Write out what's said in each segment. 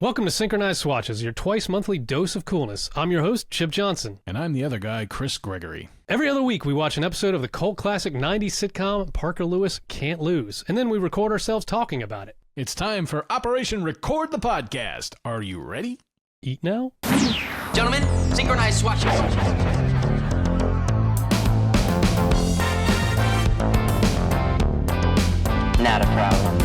Welcome to Synchronize Swatches, your twice monthly dose of coolness. I'm your host, Chip Johnson. And I'm the other guy, Chris Gregory. Every other week, we watch an episode of the cult classic 90s sitcom Parker Lewis Can't Lose, and then we record ourselves talking about it. It's time for Operation Record the Podcast. Are you ready? Eat now? Gentlemen, Synchronize Swatches. Not a problem.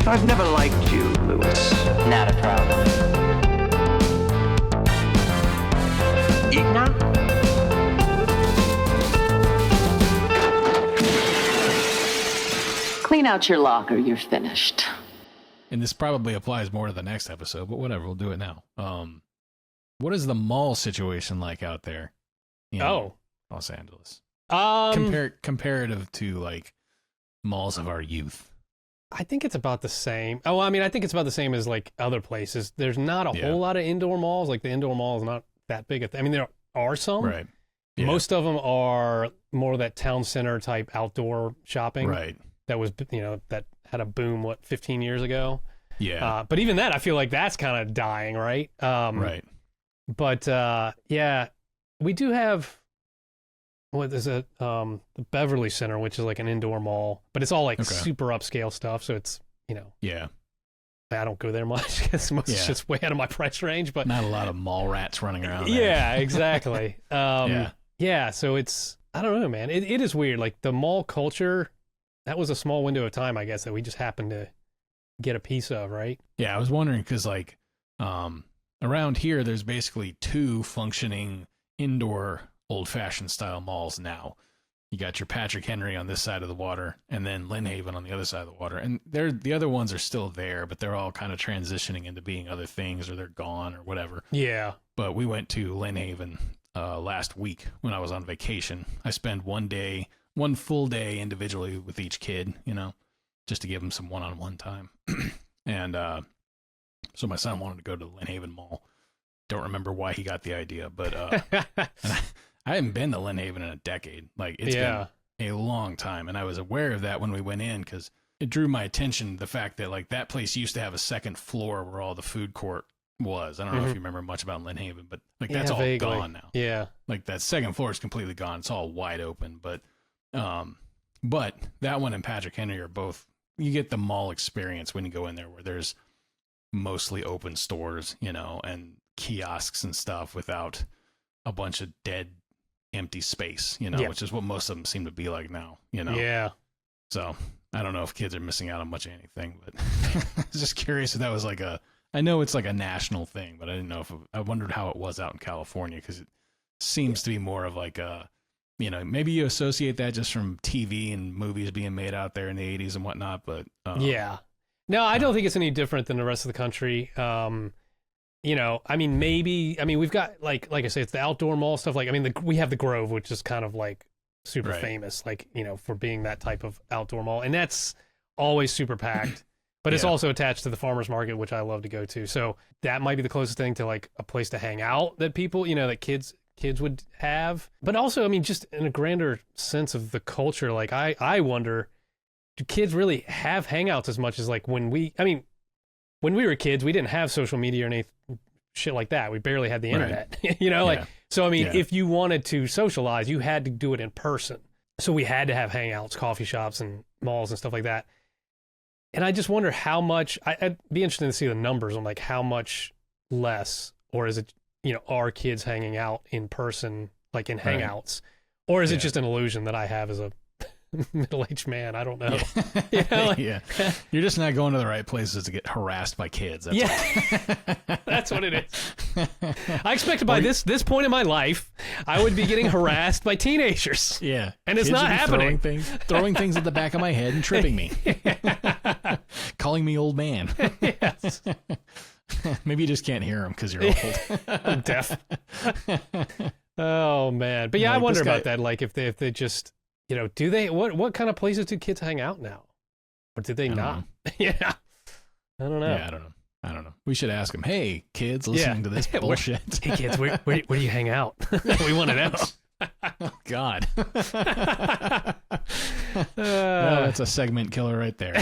I've never liked you, Lewis. Not a problem. Eat now? Clean out your locker, you're finished. And this probably applies more to the next episode, but whatever, we'll do it now. What is the mall situation like out there in Los Angeles? Comparative to, like, malls of our youth. I think it's about the same. Oh, I mean, I think it's about the same as, like, other places. There's not a whole lot of indoor malls. Like, the indoor mall is not that big. I mean, there are some. Right. Yeah. Most of them are more of that town center type outdoor shopping. Right. That was, that had a boom, 15 years ago? Yeah. But even that, I feel like that's kind of dying, right? Right. But, yeah, we do have, what is it? The Beverly Center, which is like an indoor mall, but it's all like super upscale stuff. So it's, Yeah. I don't go there much because most it's just way out of my price range, but not a lot of mall rats running around there. Yeah, exactly. Yeah. So it's, I don't know, man. It is weird. Like the mall culture, that was a small window of time, I guess, that we just happened to get a piece of, right? Yeah. I was wondering because like, around here, there's basically two functioning indoor old-fashioned style malls now. You got your Patrick Henry on this side of the water, and then Lynn Haven on the other side of the water. And the other ones are still there, but they're all kind of transitioning into being other things, or they're gone, or whatever. Yeah. But we went to Lynn Haven last week when I was on vacation. I spent one full day individually with each kid, just to give them some one-on-one time. And so my son wanted to go to the Lynn Haven Mall. Don't remember why he got the idea, but I haven't been to Lynn Haven in a decade. Like, it's been a long time, and I was aware of that when we went in because it drew my attention, the fact that, like, that place used to have a second floor where all the food court was. I don't know if you remember much about Lynn Haven, but, like, that's all vaguely gone now. Yeah. Like, that second floor is completely gone. It's all wide open, but that one and Patrick Henry are both, you get the mall experience when you go in there where there's mostly open stores, and kiosks and stuff without a bunch of dead empty space, which is what most of them seem to be like now, Yeah. So I don't know if kids are missing out on much of anything, but I was just curious if that was like I know it's like a national thing, but I didn't know I wondered how it was out in California, because it seems to be more of like maybe you associate that just from TV and movies being made out there in the 80s and whatnot, but yeah. No, I don't think it's any different than the rest of the country. We've got like I say, it's the outdoor mall stuff. Like, we have the Grove, which is kind of like super famous, like, for being that type of outdoor mall. And that's always super packed, but it's also attached to the farmer's market, which I love to go to. So that might be the closest thing to like a place to hang out that people, that kids would have. But also, just in a grander sense of the culture, like I wonder, do kids really have hangouts as much as like when we were kids, we didn't have social media or anything, shit like that. We barely had the internet, So, if you wanted to socialize, you had to do it in person. So we had to have hangouts, coffee shops and malls and stuff like that. And I just wonder how much, I'd be interested to see the numbers on like how much less, or is it, are kids hanging out in person, like in hangouts, or is it just an illusion that I have as a middle-aged man? I don't know. Yeah. You're just not going to the right places to get harassed by kids. That's that's what it is. I expected by this point in my life, I would be getting harassed by teenagers. Yeah. And it's not happening. Throwing things at the back of my head and tripping me. Calling me old man. Yes. Maybe you just can't hear them because you're old. I'm deaf. Oh, man. But yeah, I wonder about that. Like, if they just... do they, what kind of places do kids hang out now? Or do they not? Yeah. I don't know. Yeah, I don't know. We should ask them, hey, kids listening to this bullshit. Hey, kids, where do you hang out? We want to know. Oh, God. That's a segment killer right there.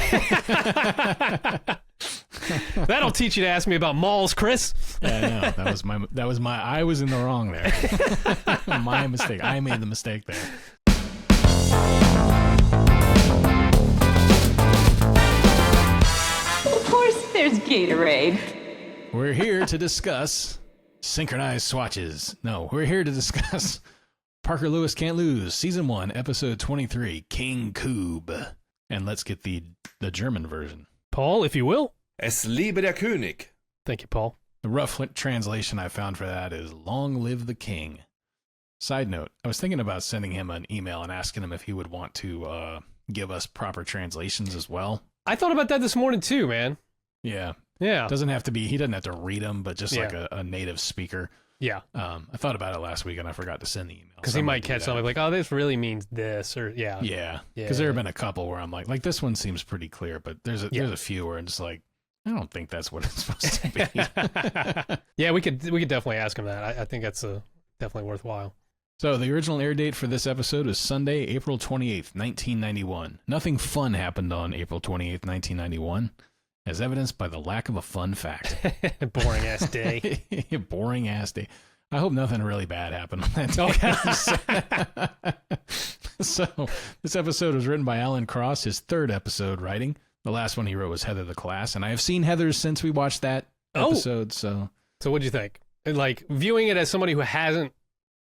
That'll teach you to ask me about malls, Chris. Yeah, I know. That was my, I was in the wrong there. My mistake. I made the mistake there. Of course, there's Gatorade. We're here to discuss Synchronize Swatches. No, we're here to discuss Parker Lewis Can't Lose, Season 1, Episode 23, King Kube. And let's get the German version. Paul, if you will. Es lebe der König. Thank you, Paul. The rough translation I found for that is Long Live the King. Side note, I was thinking about sending him an email and asking him if he would want to give us proper translations as well. I thought about that this morning too, man. Yeah. Yeah. Doesn't have to be, he doesn't have to read them, but just like a native speaker. Yeah. I thought about it last week and I forgot to send the email. Because he might catch something like, oh, this really means this, or yeah. Yeah. Because there have been a couple where I'm like this one seems pretty clear, but there's a few where it's like, I don't think that's what it's supposed to be. Yeah, we could definitely ask him that. I think that's definitely worthwhile. So the original air date for this episode is Sunday, April 28th, 1991. Nothing fun happened on April 28th, 1991, as evidenced by the lack of a fun fact. Boring ass day. Boring ass day. I hope nothing really bad happened on that day. So this episode was written by Alan Cross, his third episode writing. The last one he wrote was Heather the Class, and I have seen Heather's since we watched that episode. So what'd you think? Like, viewing it as somebody who hasn't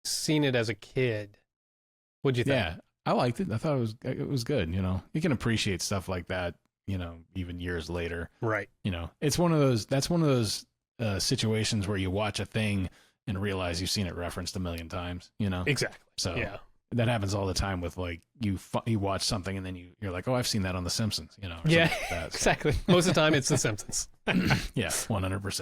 seen it as a kid, what'd you think? Yeah, I liked it. I thought it was good. You know, you can appreciate stuff like that, you know, even years later. Right. You know, it's one of those situations where you watch a thing and realize you've seen it referenced a million times, you know? Exactly. So yeah, that happens all the time with like you watch something and then you're like, oh, I've seen that on The Simpsons, you know? Yeah, like that, so. exactly. Most of the time it's The Simpsons. Yeah, 100%.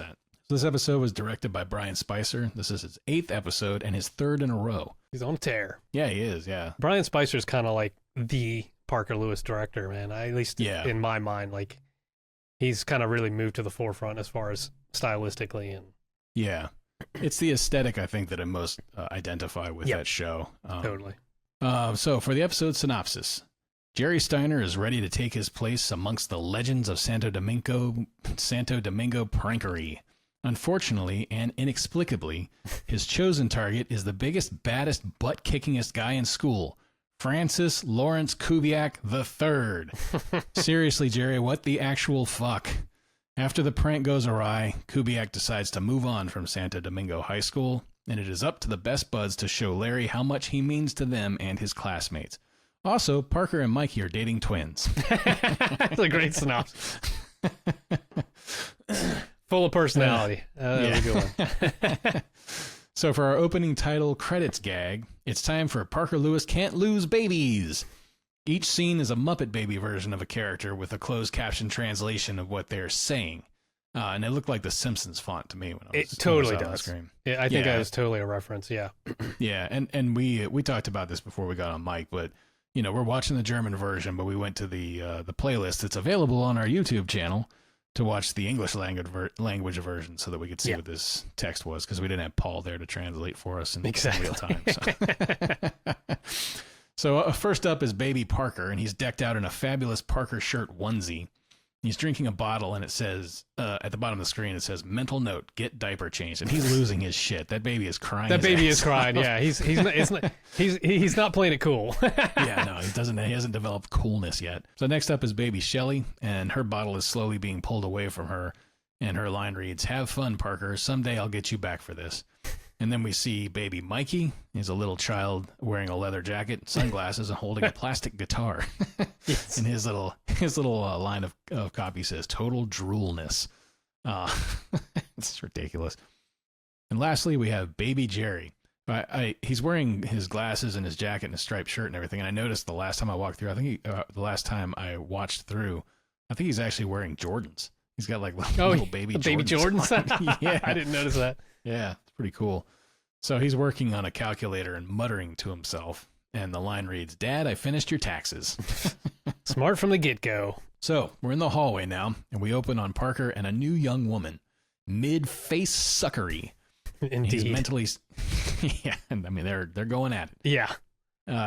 So this episode was directed by Brian Spicer. This is his 8th episode and his 3rd in a row. He's on a tear. Yeah, he is, yeah. Brian Spicer's kind of like the Parker Lewis director, man. At least in my mind, like he's kind of really moved to the forefront as far as stylistically and yeah. It's the aesthetic, I think, that I most identify with that show. Totally. So for the episode synopsis, Jerry Steiner is ready to take his place amongst the legends of Santo Domingo prankery. Unfortunately and inexplicably, his chosen target is the biggest, baddest, butt-kickingest guy in school, Francis Lawrence Kubiac III. Seriously, Jerry, what the actual fuck? After the prank goes awry, Kubiac decides to move on from Santo Domingo High School, and it is up to the best buds to show Larry how much he means to them and his classmates. Also, Parker and Mikey are dating twins. That's a great synopsis. Full of personality. That was a good one. So for our opening title credits gag, it's time for Parker Lewis Can't Lose Babies. Each scene is a Muppet Baby version of a character with a closed caption translation of what they're saying. And it looked like the Simpsons font to me when I was It totally on the does. screen. Yeah, I think that was totally a reference, yeah. Yeah, and we talked about this before we got on mic, but you know, we're watching the German version, but we went to the playlist that's available on our YouTube channel to watch the English language version so that we could see what this text was, because we didn't have Paul there to translate for us in real time. So first up is baby Parker, and he's decked out in a fabulous Parker shirt onesie. He's drinking a bottle, and it says, at the bottom of the screen, it says, mental note, get diaper changed. And he's losing his shit. That baby is crying. That baby is crying, yeah. He's not playing it cool. Yeah, no, he hasn't developed coolness yet. So next up is baby Shelly, and her bottle is slowly being pulled away from her, and her line reads, have fun, Parker. Someday I'll get you back for this. And then we see baby Mikey. He's a little child wearing a leather jacket, sunglasses, and holding a plastic guitar. Yes. And his little line of copy says, total droolness. It's ridiculous. And lastly, we have baby Jerry. He's wearing his glasses and his jacket and his striped shirt and everything. And I noticed the last time I walked through, I think the last time I watched through, I think he's actually wearing Jordans. He's got like little baby Jordans. Baby Jordans? Yeah. I didn't notice that. Yeah, it's pretty cool. So he's working on a calculator and muttering to himself. And the line reads, Dad, I finished your taxes. Smart from the get-go. So we're in the hallway now, and we open on Parker and a new young woman, mid-face suckery. Indeed. He's mentally... Yeah, and I mean they're going at it. Yeah.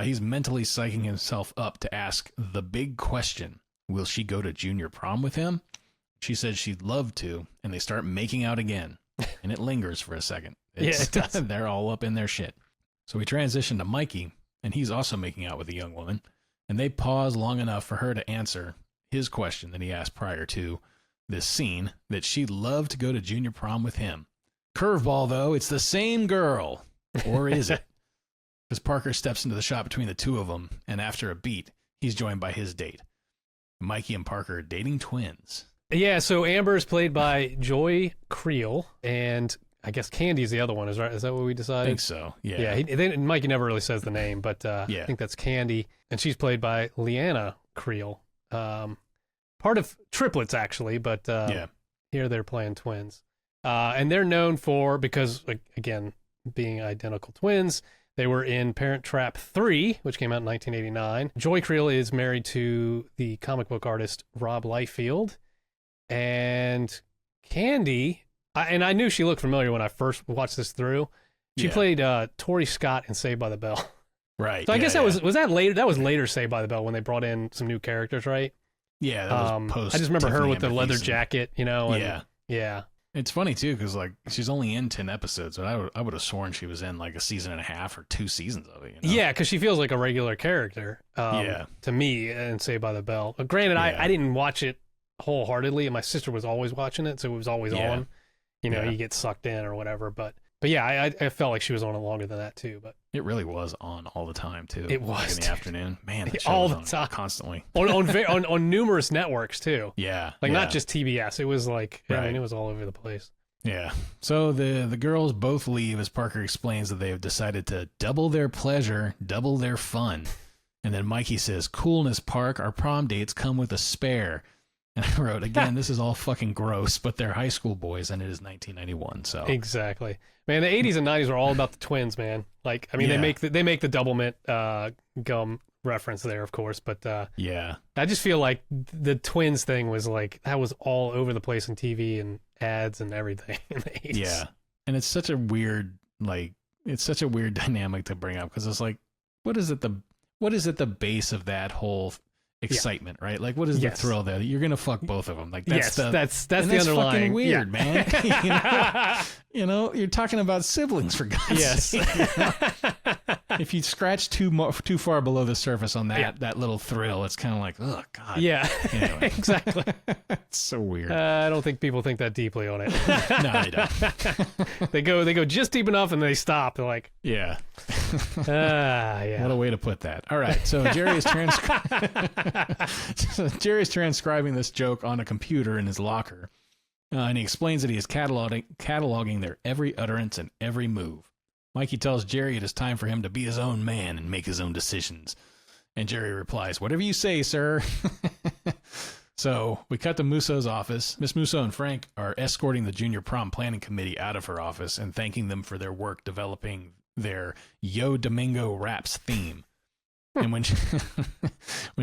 He's mentally psyching himself up to ask the big question: will she go to junior prom with him? She says she'd love to, and they start making out again, and it lingers for a second. It does. They're all up in their shit. So we transition to Mikey, and he's also making out with a young woman, and they pause long enough for her to answer his question that he asked prior to this scene, that she'd love to go to junior prom with him. Curveball, though, it's the same girl. Or is it? Because Parker steps into the shot between the two of them, and after a beat, he's joined by his date. Mikey and Parker are dating twins. Yeah, so Amber is played by Joy Creel, and I guess Candy's the other one. Is that what we decided? I think so, yeah. Yeah, Mikey never really says the name, but I think that's Candy, and she's played by Leanna Creel. Part of triplets, actually, but here they're playing twins. And they're known for, because, again, being identical twins, they were in Parent Trap 3, which came out in 1989. Joy Creel is married to the comic book artist Rob Liefeld. And Candy, I knew she looked familiar when I first watched this through. She played Tori Scott in Saved by the Bell. Right. So I guess that was that later. That was later Saved by the Bell when they brought in some new characters, right? Yeah, that was post. I just remember her Tiffany with the Amber leather Thiessen. jacket, and, yeah. It's funny too, because she's only in 10 episodes, but I would have sworn she was in like a season and a half or 2 seasons of it. Yeah, because she feels like a regular character. To me, in Saved by the Bell. Granted, I didn't watch it wholeheartedly, and my sister was always watching it, so it was always on. You get sucked in or whatever. But yeah, I felt like she was on it longer than that too. But it really was on all the time too. It was, like in the afternoon, man. That show all was the on time, constantly on numerous networks too. Yeah, not just TBS. It was I mean, Right. it was all over the place. Yeah. So the girls both leave as Parker explains that they have decided to double their pleasure, double their fun. And then Mikey says, "Coolness, Park, our prom dates come with a spare." And I wrote, again, this is all fucking gross, but they're high school boys, and it is 1991. So exactly, man. The 80s and 90s were all about the twins, man. They make the double mint gum reference there, of course, but I just feel like the twins thing was that was all over the place on TV and ads and everything in the 80s. Yeah, and it's such a weird dynamic to bring up, because it's like, what is at the base of that whole excitement, right? Like, what is the thrill there? You're gonna fuck both of them. Like, that's that's the that's underlying fucking weird, man. You're talking about siblings, for God's sake. If you scratch too far below the surface on that little thrill, it's kind of like, oh god. Yeah, anyway. exactly. It's so weird. I don't think people think that deeply on it. No, they don't. They go just deep enough and they stop. They're like, yeah. Yeah. What a way to put that. All right, so Jerry is transcribing this joke on a computer in his locker, and he explains that he is cataloging their every utterance and every move. Mikey tells Jerry it is time for him to be his own man and make his own decisions. And Jerry replies, "Whatever you say, sir." So we cut to Musso's office. Miss Musso and Frank are escorting the junior prom planning committee out of her office and thanking them for their work developing their Yo Domingo Raps theme. And when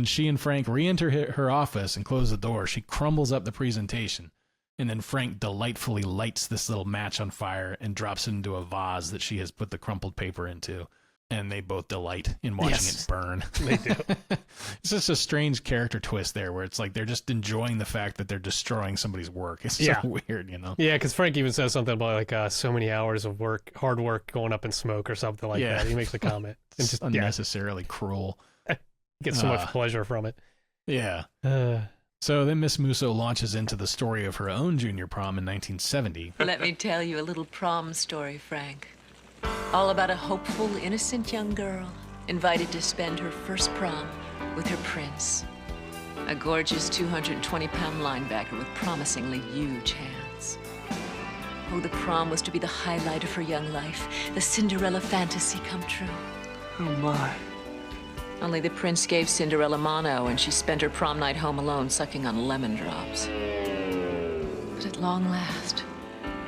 she and Frank re-enter her office and close the door, she crumbles up the presentation. And then Frank delightfully lights this little match on fire and drops it into a vase that she has put the crumpled paper into. And they both delight in watching it burn. They do. It's just a strange character twist there, where it's like they're just enjoying the fact that they're destroying somebody's work. It's so weird, Yeah, because Frank even says something about so many hours of work, hard work, going up in smoke or something like that. He makes a comment. It's just unnecessarily cruel. Gets so much pleasure from it. Yeah. So then Miss Musso launches into the story of her own junior prom in 1970. Let me tell you a little prom story, Frank. All about a hopeful, innocent young girl invited to spend her first prom with her prince. A gorgeous 220-pound linebacker with promisingly huge hands. Oh, the prom was to be the highlight of her young life, the Cinderella fantasy come true. Oh, my. Only the prince gave Cinderella mono, and she spent her prom night home alone sucking on lemon drops. But at long last,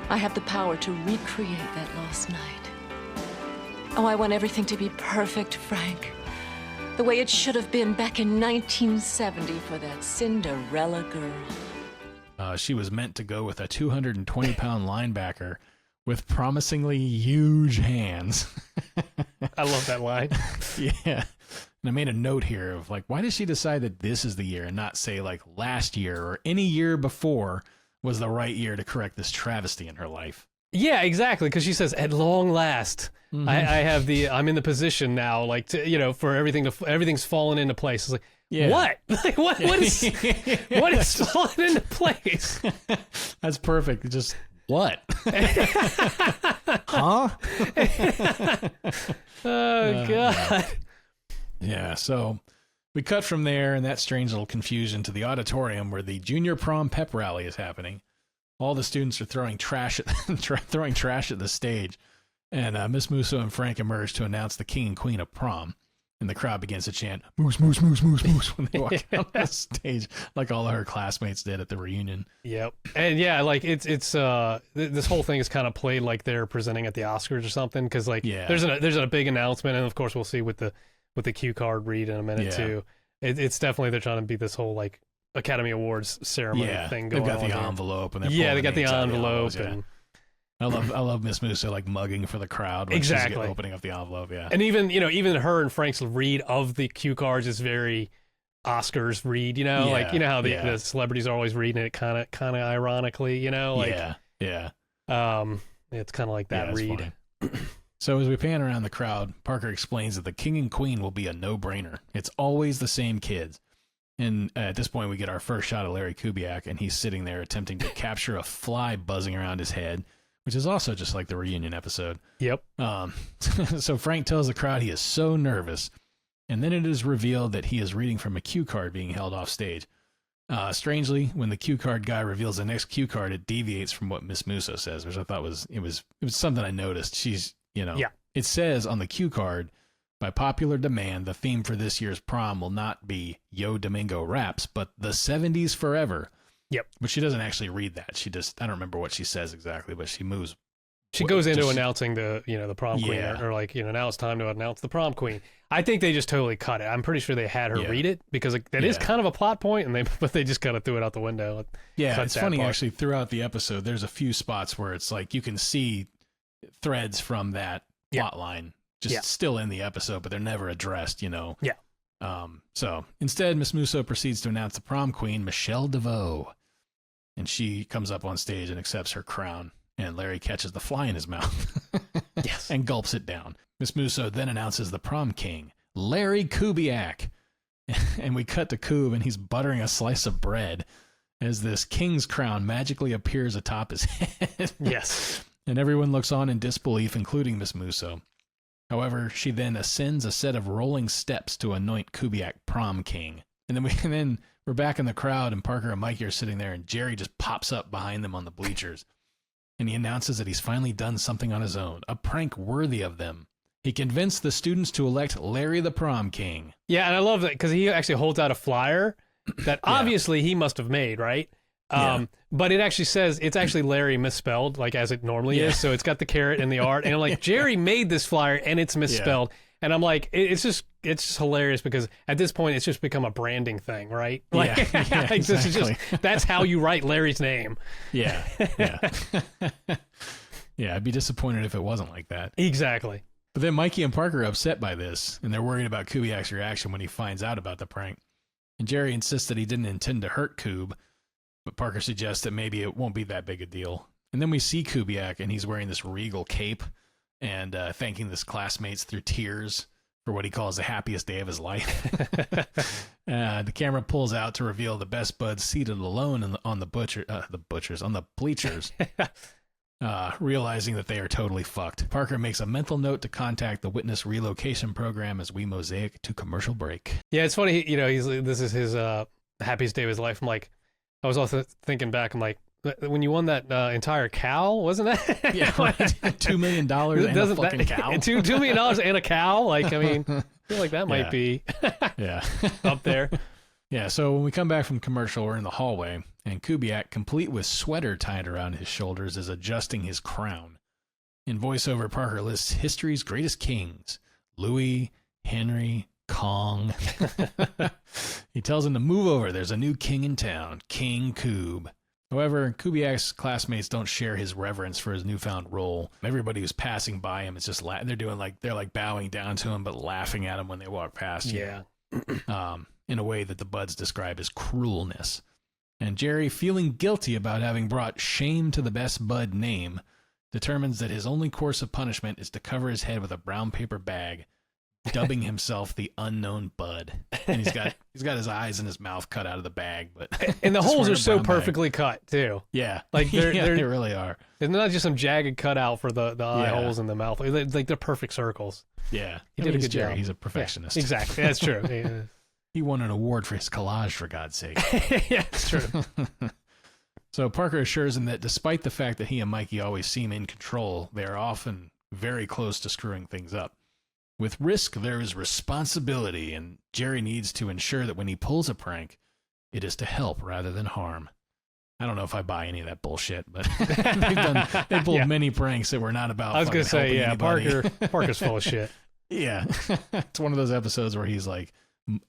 I have the power to recreate that lost night. Oh, I want everything to be perfect, Frank. The way it should have been back in 1970 for that Cinderella girl. She was meant to go with a 220-pound linebacker with promisingly huge hands. I love that line. Yeah. And I made a note here of like, why did she decide that this is the year and not say like last year or any year before was the right year to correct this travesty in her life? Yeah, exactly. Because she says, "At long last, I'm in the position now, like for everything's fallen into place." It's like, what? Like, what is falling into place? That's perfect. Just what? Huh? Oh God. Yeah. So we cut from there and that strange little confusion to the auditorium where the junior prom pep rally is happening. All the students are throwing trash at the stage, and Miss Musso and Frank emerge to announce the king and queen of prom. And the crowd begins to chant "Moose, moose, moose, moose, moose" when they walk out the stage, like all of her classmates did at the reunion. Yep. And yeah, like it's this whole thing is kind of played like they're presenting at the Oscars or something, because like there's a big announcement, and of course we'll see with the cue card read in a minute too. It's definitely they're trying to be this whole like Academy Awards ceremony thing going on. They've got the here. envelope, and they got the envelope, and I love Miss Musso like mugging for the crowd when she's opening up the envelope. Yeah, and even her and Frank's read of the cue cards is very Oscars read. Like how the celebrities are always reading it kind of ironically. Like it's kind of like that read. So as we pan around the crowd, Parker explains that the king and queen will be a no-brainer. It's always the same kids. And at this point, we get our first shot of Larry Kubiak, and he's sitting there attempting to capture a fly buzzing around his head, which is also just like the reunion episode. Yep. So Frank tells the crowd he is so nervous, and then it is revealed that he is reading from a cue card being held off stage. Strangely, when the cue card guy reveals the next cue card, it deviates from what Miss Musso says, which I thought was something I noticed. She's, it says on the cue card, by popular demand, the theme for this year's prom will not be Yo Domingo Raps, but the 70s Forever. Yep. But she doesn't actually read that. I don't remember what she says exactly, but she moves. She goes into announcing the prom queen, or like, now it's time to announce the prom queen. I think they just totally cut it. I'm pretty sure they had her read it, because that is kind of a plot point, but they just kind of threw it out the window. Yeah, it's funny actually. Throughout the episode, there's a few spots where it's like you can see threads from that plot line just still in the episode, but they're never addressed. Yeah. So instead, Miss Musso proceeds to announce the prom queen, Michelle DeVoe, and she comes up on stage and accepts her crown. And Larry catches the fly in his mouth and gulps it down. Miss Musso then announces the prom king, Larry Kubiak. And we cut to Kube, and he's buttering a slice of bread as this king's crown magically appears atop his head. Yes. And everyone looks on in disbelief, including Miss Musso. However, she then ascends a set of rolling steps to anoint Kubiak prom king. And then we're back in the crowd, and Parker and Mikey are sitting there, and Jerry just pops up behind them on the bleachers. And he announces that he's finally done something on his own, a prank worthy of them. He convinced the students to elect Larry the prom king. Yeah, and I love that because he actually holds out a flyer that obviously he must have made, right? But it actually says it's actually Larry misspelled, like as it normally is. So it's got the carrot and the art, and I'm like, Jerry made this flyer and it's misspelled. And I'm like, it's just hilarious because at this point it's just become a branding thing, right? Like, exactly. This is that's how you write Larry's name. Yeah. I'd be disappointed if it wasn't like that. Exactly. But then Mikey and Parker are upset by this, and they're worried about Kubiak's reaction when he finds out about the prank. And Jerry insists that he didn't intend to hurt Kube, but Parker suggests that maybe it won't be that big a deal. And then we see Kubiak, and he's wearing this regal cape and thanking his classmates through tears for what he calls the happiest day of his life. The camera pulls out to reveal the best buds seated alone on the bleachers, realizing that they are totally fucked. Parker makes a mental note to contact the witness relocation program as we mosaic to commercial break. Yeah, it's funny. This is his happiest day of his life. I'm like, I was also thinking back. I'm like, when you won that entire cow, wasn't that? Yeah, $2 million and a fucking cow. $2 million and a cow. Like, I mean, I feel like that might be up there. Yeah, so when we come back from commercial, we're in the hallway, and Kubiak, complete with sweater tied around his shoulders, is adjusting his crown. In voiceover, Parker lists history's greatest kings, Louis, Henry, Kong. He tells him to move over. There's a new king in town, King Kube. However, Kubiac's classmates don't share his reverence for his newfound role. Everybody who's passing by him is just they're like bowing down to him, but laughing at him when they walk past. Yeah. In a way that the buds describe as cruelness. And Jerry, feeling guilty about having brought shame to the best bud name, determines that his only course of punishment is to cover his head with a brown paper bag, dubbing himself the unknown bud. And he's got his eyes and his mouth cut out of the bag, but and the holes are so perfectly cut too. Yeah, like they really are. They're not just some jagged cutout for the eye holes in the mouth. Like they're perfect circles. Yeah, he did a good job. He's a perfectionist. Yeah, exactly, that's true. He won an award for his collage, for God's sake. Yeah, it's true. So Parker assures him that despite the fact that he and Mikey always seem in control, they are often very close to screwing things up. With risk, there is responsibility, and Jerry needs to ensure that when he pulls a prank, it is to help rather than harm. I don't know if I buy any of that bullshit, but they pulled many pranks that were not about. I was gonna say, anybody. Parker's full of shit. Yeah, it's one of those episodes where he's like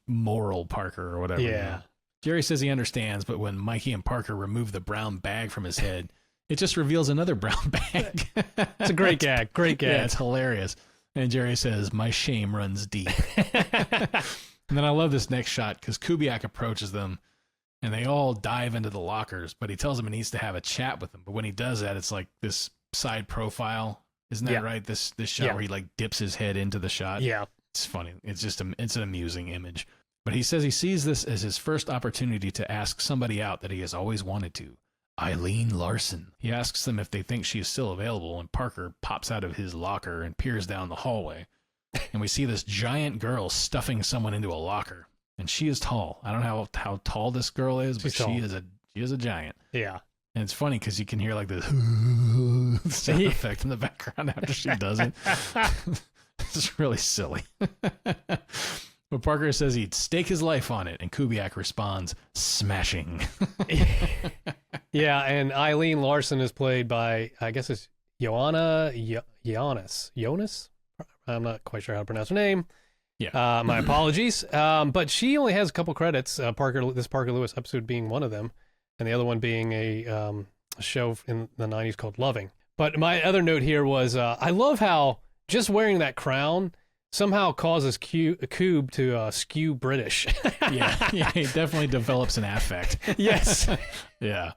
moral Parker or whatever. Yeah. You know? Jerry says he understands, but when Mikey and Parker remove the brown bag from his head, it just reveals another brown bag. It's a great gag. Great gag. Yeah, it's hilarious. And Jerry says, "My shame runs deep." And then I love this next shot because Kubiak approaches them and they all dive into the lockers, but he tells them he needs to have a chat with them. But when he does that, it's like this side profile. Isn't that right? This shot where he like dips his head into the shot. Yeah. It's funny. It's just it's an amusing image. But he says he sees this as his first opportunity to ask somebody out that he has always wanted to. Eileen Larson. He asks them if they think she is still available, and Parker pops out of his locker and peers down the hallway. And we see this giant girl stuffing someone into a locker. And she is tall. I don't know how tall this girl is, but she is a giant. Yeah. And it's funny because you can hear like this sound effect in the background after she does it. It's really silly. But Parker says he'd stake his life on it, and Kubiak responds, "Smashing." Yeah, and Eileen Larson is played by, I guess it's Jonas. I'm not quite sure how to pronounce her name. Yeah. My apologies. But she only has a couple credits. Parker Lewis episode being one of them, and the other one being a show in the 90s called Loving. But my other note here was I love how just wearing that crown somehow causes Kube to skew British. Yeah, he definitely develops an affect. Yes. Yeah.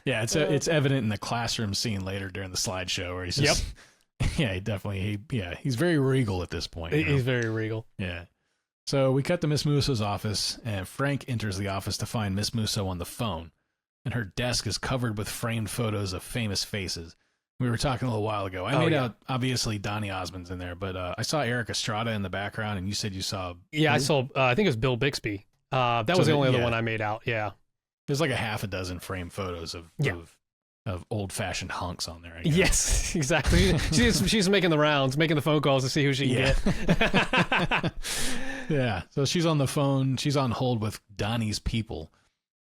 Yeah, it's evident in the classroom scene later during the slideshow where he's just... Yep. Yeah, he's very regal at this point. He's very regal. Yeah. So we cut to Miss Musso's office, and Frank enters the office to find Miss Musso on the phone, and her desk is covered with framed photos of famous faces. We were talking a little while ago. I made out, obviously, Donny Osmond's in there, but I saw Eric Estrada in the background, and you said you saw... Yeah, I saw, I think it was Bill Bixby. That was the only other one I made out, yeah. There's like a half a dozen framed photos of old-fashioned hunks on there. I guess. Yes, exactly. She's making the rounds, making the phone calls to see who she can get. Yeah, so she's on the phone. She's on hold with Donnie's people.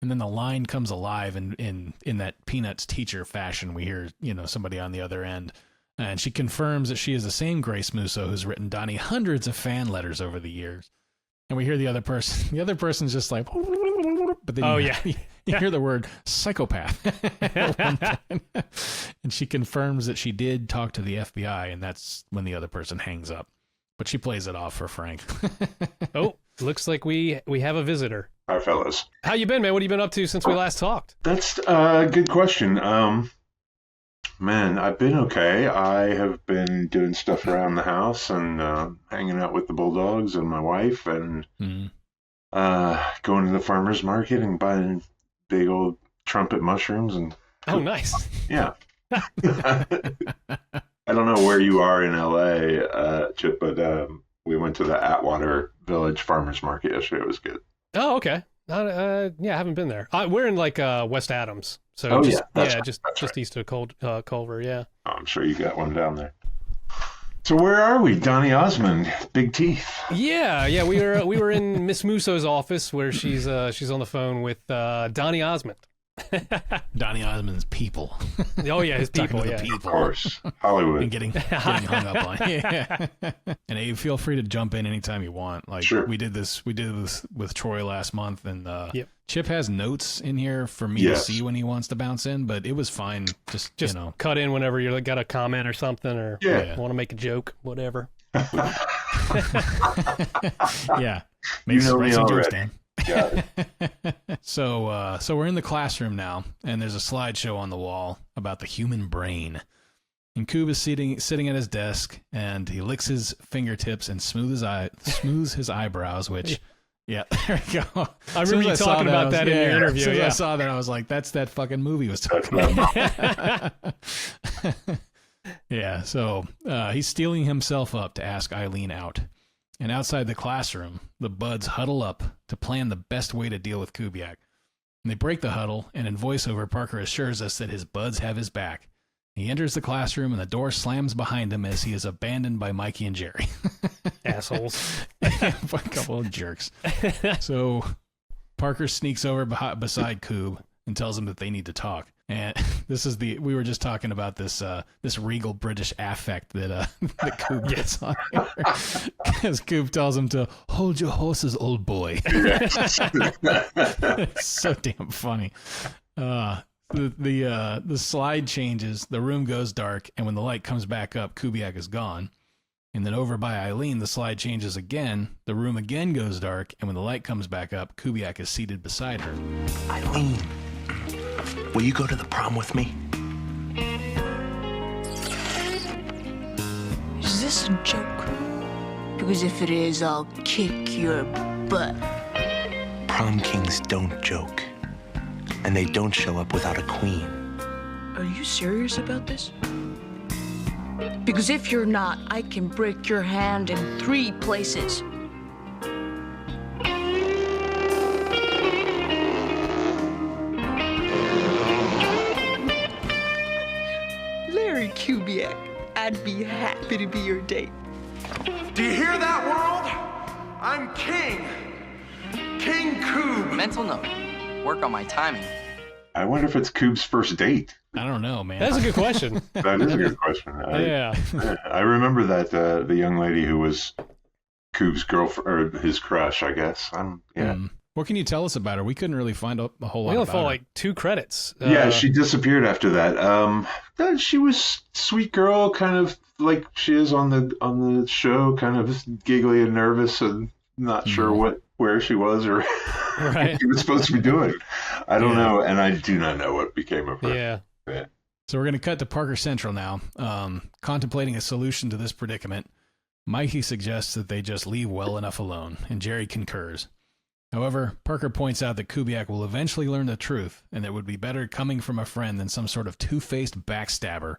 And then the line comes alive in that Peanuts teacher fashion. We hear, somebody on the other end. And she confirms that she is the same Grace Musso who's written Donnie hundreds of fan letters over the years. And we hear the other person. The other person's just like... But then you hear the word psychopath. And she confirms that she did talk to the FBI, and that's when the other person hangs up. But she plays it off for Frank. Oh, looks like we have a visitor. Hi, fellas. How you been, man? What have you been up to since we last talked? That's a good question. Man, I've been okay. I have been doing stuff around the house and hanging out with the bulldogs and my wife and going to the farmer's market and buying big old trumpet mushrooms. And oh, nice. Yeah. I don't know where you are in LA, Chip, but we went to the Atwater Village Farmer's Market yesterday. It was good. Oh, okay. I haven't been there. We're in like West Adams, so just east of Culver. Yeah. Oh, I'm sure you got one down there. So where are we? Donny Osmond, big teeth. Yeah. We were in Miss Musso's office where she's on the phone with Donny Osmond. Donny Osmond's people. Oh yeah, his Talking people. to Yeah. the people. Of course. Hollywood. And getting hung up on. Yeah. And Abe, feel free to jump in anytime you want. Like Sure. we did this with Troy last month, and Yep. Chip has notes in here for me to see when he wants to bounce in, but it was fine. Just you know, cut in whenever you got a comment or something, or want to make a joke, whatever. Yeah. You know write me some jokes already. down. Got it. So we're in the classroom now, and there's a slideshow on the wall about the human brain. And Kube is sitting at his desk, and he licks his fingertips and smooths his eyebrows, which, yeah, there we go. I remember you talking about that in your interview. As soon as Yeah. I saw that, I was like, that's that fucking movie was talking about. Yeah, so he's steeling himself up to ask Eileen out. And outside the classroom, the buds huddle up to plan the best way to deal with Kubiak. And they break the huddle, and in voiceover, Parker assures us that his buds have his back. He enters the classroom, and the door slams behind him as he is abandoned by Mikey and Jerry. Assholes. A couple of jerks. So Parker sneaks over beside Kube and tells him that they need to talk. And we were just talking about this regal British affect that Kube gets on here. Because Kube tells him to hold your horses, old boy. It's so damn funny. The slide changes, the room goes dark, and when the light comes back up, Kubiak is gone. And then over by Eileen, the slide changes again, the room again goes dark, and when the light comes back up, Kubiak is seated beside her. Eileen, will you go to the prom with me? Is this a joke? Because if it is, I'll kick your butt. Prom kings don't joke. And they don't show up without a queen. Are you serious about this? Because if you're not, I can break your hand in 3 places. Larry Kubiak, I'd be happy to be your date. Do you hear that, world? I'm king. King Kube. Mental note. Work on my timing. I wonder if it's Kube's first date. I don't know, man. That's a good question. That is a good question. Yeah. I remember that the young lady who was Kube's girlfriend, or his crush, I guess. What can you tell us about her? We couldn't really find a whole lot We only about saw her. like 2 credits. Yeah, she disappeared after that. She was sweet girl, kind of like she is on the show, kind of giggly and nervous and not sure where she was or what she was supposed to be doing. I don't know, and I do not know what became of her. Yeah. So we're going to cut to Parker Central now. Contemplating a solution to this predicament, Mikey suggests that they just leave well enough alone, and Jerry concurs. However, Parker points out that Kubiak will eventually learn the truth, and that it would be better coming from a friend than some sort of two-faced backstabber.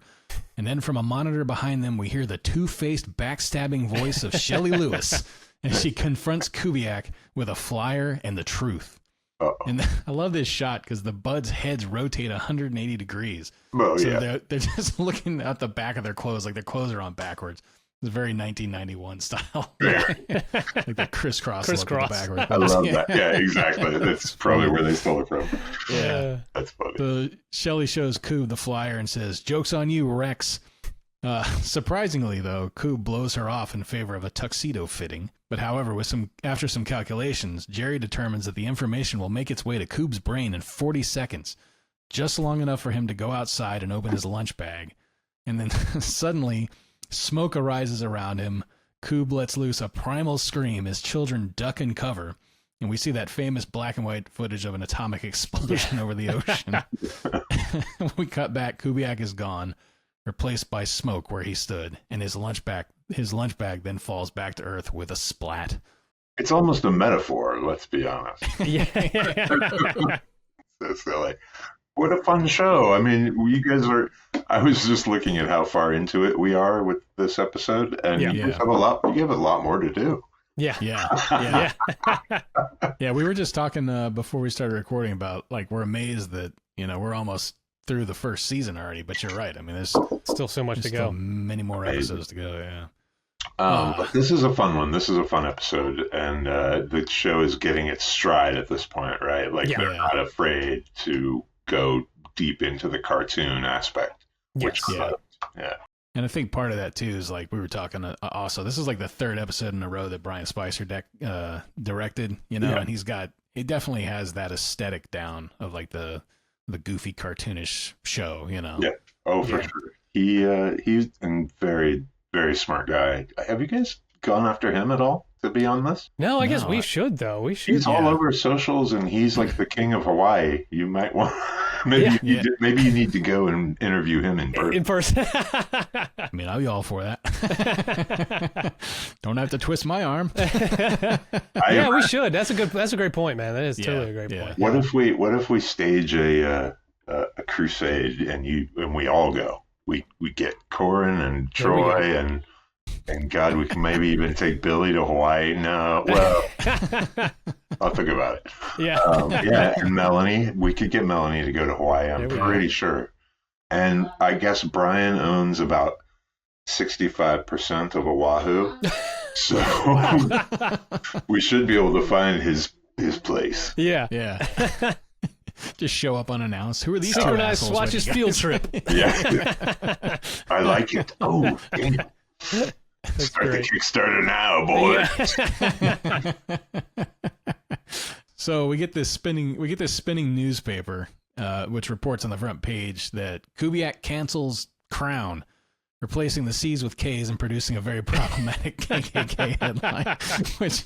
And then from a monitor behind them, we hear the two-faced backstabbing voice of Shelley Lewis, as she confronts Kubiak with a flyer and the truth. Uh-oh. And I love this shot because the buds' heads rotate 180 degrees. Oh, so yeah. they're just looking at the back of their clothes, like their clothes are on backwards. It's very 1991 style. Like the crisscross look at the backwards. I love that. Yeah, exactly. That's probably where they stole it from. Yeah. That's funny. So Shelley shows Kube the flyer and says, "Joke's on you, Rex." Surprisingly, though, Kube blows her off in favor of a tuxedo fitting. But however, after some calculations, Jerry determines that the information will make its way to Kube's brain in 40 seconds, just long enough for him to go outside and open his lunch bag. And then suddenly, smoke arises around him. Kube lets loose a primal scream as children duck and cover. And we see that famous black and white footage of an atomic explosion over the ocean. We cut back. Kubiak is gone, replaced by smoke where he stood, and his lunch bag then falls back to Earth with a splat. It's almost a metaphor, let's be honest. Yeah. So silly. What a fun show. I mean, you guys are... I was just looking at how far into it we are with this episode, and you have a lot more to do. Yeah. Yeah, we were just talking before we started recording about, like, we're amazed that, we're almost through the first season already, but you're right. I mean, there's still so much to go. Many more episodes to go, yeah. But this is a fun one. This is a fun episode, and the show is getting its stride at this point, right? Like, they're not afraid to go deep into the cartoon aspect. Which yeah. And I think part of that too is like we were talking also, this is like the third episode in a row that Brian Spicer directed, you know, and he definitely has that aesthetic down of like the goofy cartoonish show, you know. Yeah. Oh, for sure. He's a very, very smart guy. Have you guys gone after him at all to be on this? No, I guess we should though. We should. He's all over socials, and he's like the king of Hawaii. You might want maybe you need to go and interview him in person. I mean, I'll be all for that. Don't have to twist my arm. Yeah, we should. That's a great point, man. That is totally a great point. What if we stage a crusade and we all go? We get Corin and Troy and God, we can maybe even take Billy to Hawaii. No, well, I'll think about it. Yeah. And Melanie, we could get Melanie to go to Hawaii. I'm pretty sure. And I guess Brian owns about 65% of Oahu, so we should be able to find his place. Yeah. Just show up unannounced. Who are these Synchronize Swatches field trip. Yeah. I like it. Oh, damn. Start the Kickstarter now, boy. So we get this spinning newspaper, which reports on the front page that Kubiak cancels Crown, replacing the C's with K's and producing a very problematic KKK headline, which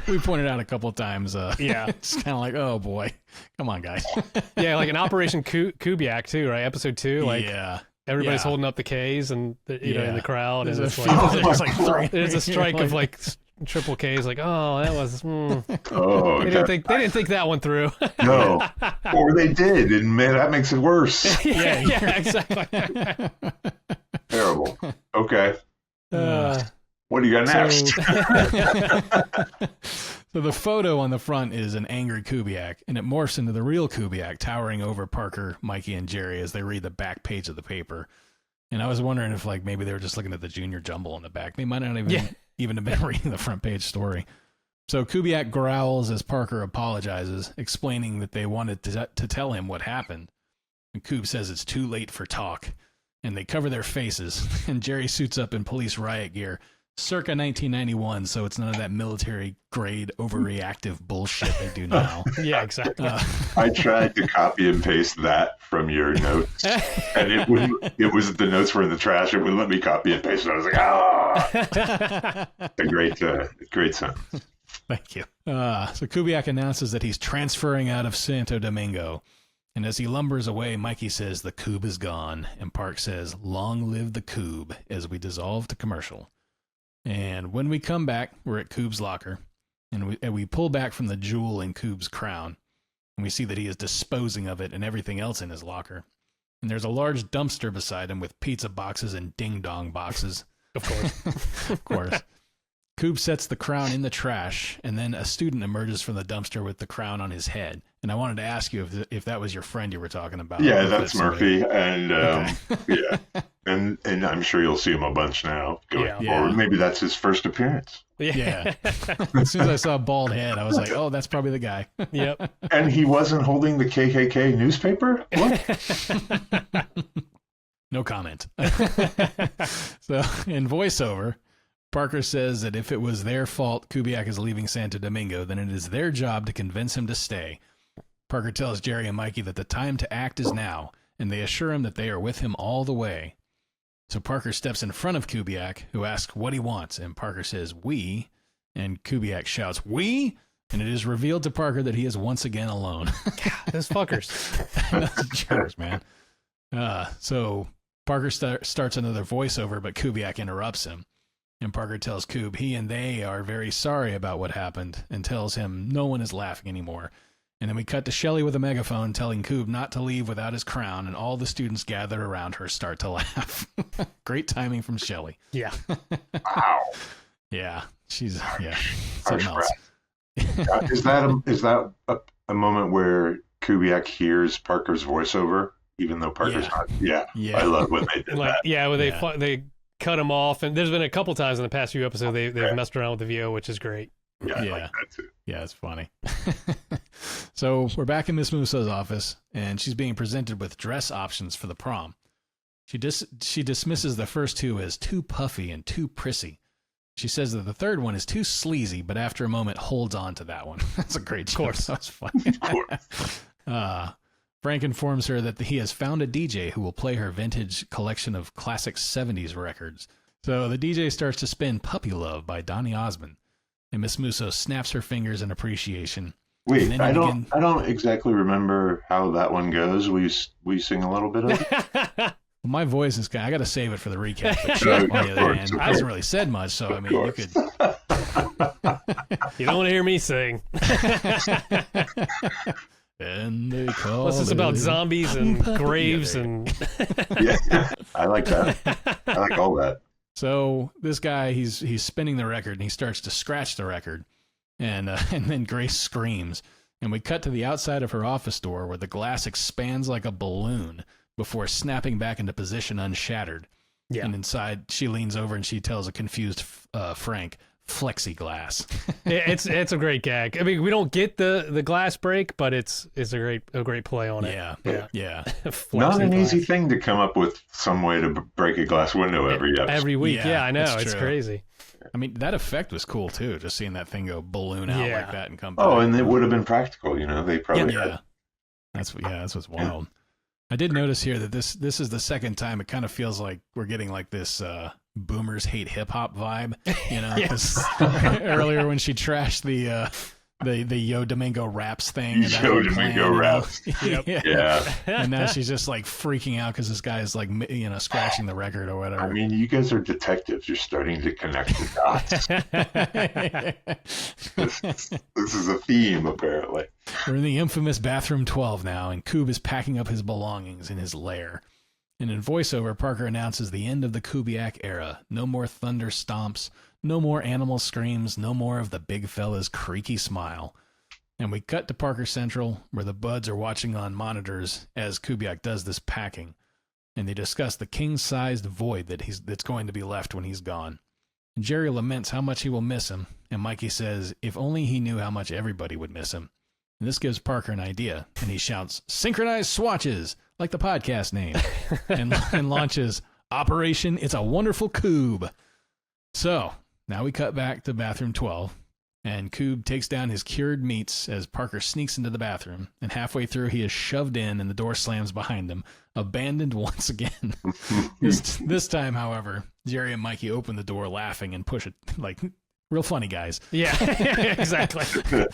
we pointed out a couple of times. It's kind of like, oh boy, come on, guys. Yeah, like an Operation Kubiak too, right? Episode 2, like everybody's holding up the K's and in the crowd, and it's like there's a strike of like triple K's. Like, oh, that was. They didn't think that one through. No, or they did, and man, that makes it worse. yeah, exactly. Terrible. Okay. What do you got next? So the photo on the front is an angry Kubiak, and it morphs into the real Kubiak towering over Parker, Mikey, and Jerry as they read the back page of the paper. And I was wondering if like maybe they were just looking at the junior jumble on the back. They might not even have been reading the front page story. So Kubiak growls as Parker apologizes, explaining that they wanted to tell him what happened. And Kube says it's too late for talk. And they cover their faces, and Jerry suits up in police riot gear, circa 1991, so it's none of that military-grade overreactive bullshit they do now. Yeah, exactly. I tried to copy and paste that from your notes, and it was the notes were in the trash. It wouldn't let me copy and paste it. I was like, a great sentence. Thank you. So Kubiak announces that he's transferring out of Santo Domingo. And as he lumbers away, Mikey says the Kube is gone, and Park says, long live the Kube, as we dissolve to commercial. And when we come back, we're at Kube's locker, and we pull back from the jewel in Kube's crown, and we see that he is disposing of it and everything else in his locker. And there's a large dumpster beside him with pizza boxes and ding-dong boxes. Of course. Of course. Kube sets the crown in the trash, and then a student emerges from the dumpster with the crown on his head. And I wanted to ask you if that was your friend you were talking about. Yeah, that's Murphy, and and I'm sure you'll see him a bunch now going forward. Maybe that's his first appearance. Yeah. As soon as I saw a bald head, I was like, oh, that's probably the guy. Yep. And he wasn't holding the KKK newspaper? What? No comment. So in voiceover, Parker says that if it was their fault Kubiak is leaving Santo Domingo, then it is their job to convince him to stay. Parker tells Jerry and Mikey that the time to act is now, and they assure him that they are with him all the way. So Parker steps in front of Kubiak, who asks what he wants, and Parker says, we, and Kubiak shouts, we? And it is revealed to Parker that he is once again alone. God, those fuckers. Those jerks, man. So Parker starts another voiceover, but Kubiak interrupts him. And Parker tells Kube he and they are very sorry about what happened and tells him no one is laughing anymore. And then we cut to Shelley with a megaphone telling Kube not to leave without his crown, and all the students gathered around her start to laugh. Great timing from Shelley. Yeah. Wow. Yeah. She's, something else. Is that a moment where Kubiak hears Parker's voiceover, even though Parker's not? Yeah. I love when they did that. Yeah, when they cut him off, and there's been a couple times in the past few episodes they've messed around with the VO, which is great. Yeah, I like that too. Yeah, it's funny. So we're back in Miss Musso's office, and she's being presented with dress options for the prom. She dismisses the first two as too puffy and too prissy. She says that the third one is too sleazy, but after a moment holds on to that one. That's a great joke. Of course. That was funny. Frank informs her that he has found a DJ who will play her vintage collection of classic 70s records. So the DJ starts to spin Puppy Love by Donny Osmond, and Miss Musso snaps her fingers in appreciation. Wait, I don't exactly remember how that one goes. Will you sing a little bit of it? Well, my voice is I got to save it for the recap. But she, on the other hand, hasn't really said much, so I mean, you could. You don't want to hear me sing. And they call Plus, it's about zombies and graves and. Yeah, I like that. I like all that. So this guy, he's spinning the record, and he starts to scratch the record, and then Grace screams, and we cut to the outside of her office door where the glass expands like a balloon before snapping back into position unshattered. Yeah. And inside, she leans over and she tells a confused Frank, "Flexiglass." It's a great gag. I mean, we don't get the glass break, but it's a great play on it. Yeah. Not an easy thing to come up with some way to break a glass window every week. Yeah, I know. It's crazy. I mean, that effect was cool too. Just seeing that thing go balloon out like that and come back. Oh, and it would have been practical. They probably had. That's what's wild. I did notice here that this is the second time it kind of feels like we're getting like this boomers hate hip hop vibe, because earlier when she trashed the Yo Domingo raps thing. Yo Domingo raps. Yeah. And now she's just like freaking out because this guy is like, scratching the record or whatever. I mean, you guys are detectives. You're starting to connect the dots. This is a theme, apparently. We're in the infamous bathroom 12 now, and Kube is packing up his belongings in his lair. And in voiceover, Parker announces the end of the Kubiac era. No more thunder stomps, no more animal screams, no more of the big fella's creaky smile. And we cut to Parker Central, where the buds are watching on monitors as Kubiac does this packing. And they discuss the king-sized void that's going to be left when he's gone. And Jerry laments how much he will miss him, and Mikey says if only he knew how much everybody would miss him. And this gives Parker an idea, and he shouts, "Synchronize Swatches!" like the podcast name, and launches Operation It's a Wonderful Kube. So, now we cut back to bathroom 12, and Kube takes down his cured meats as Parker sneaks into the bathroom, and halfway through he is shoved in and the door slams behind him, abandoned once again. This time, however, Jerry and Mikey open the door laughing and push it, like real funny guys. Yeah, exactly.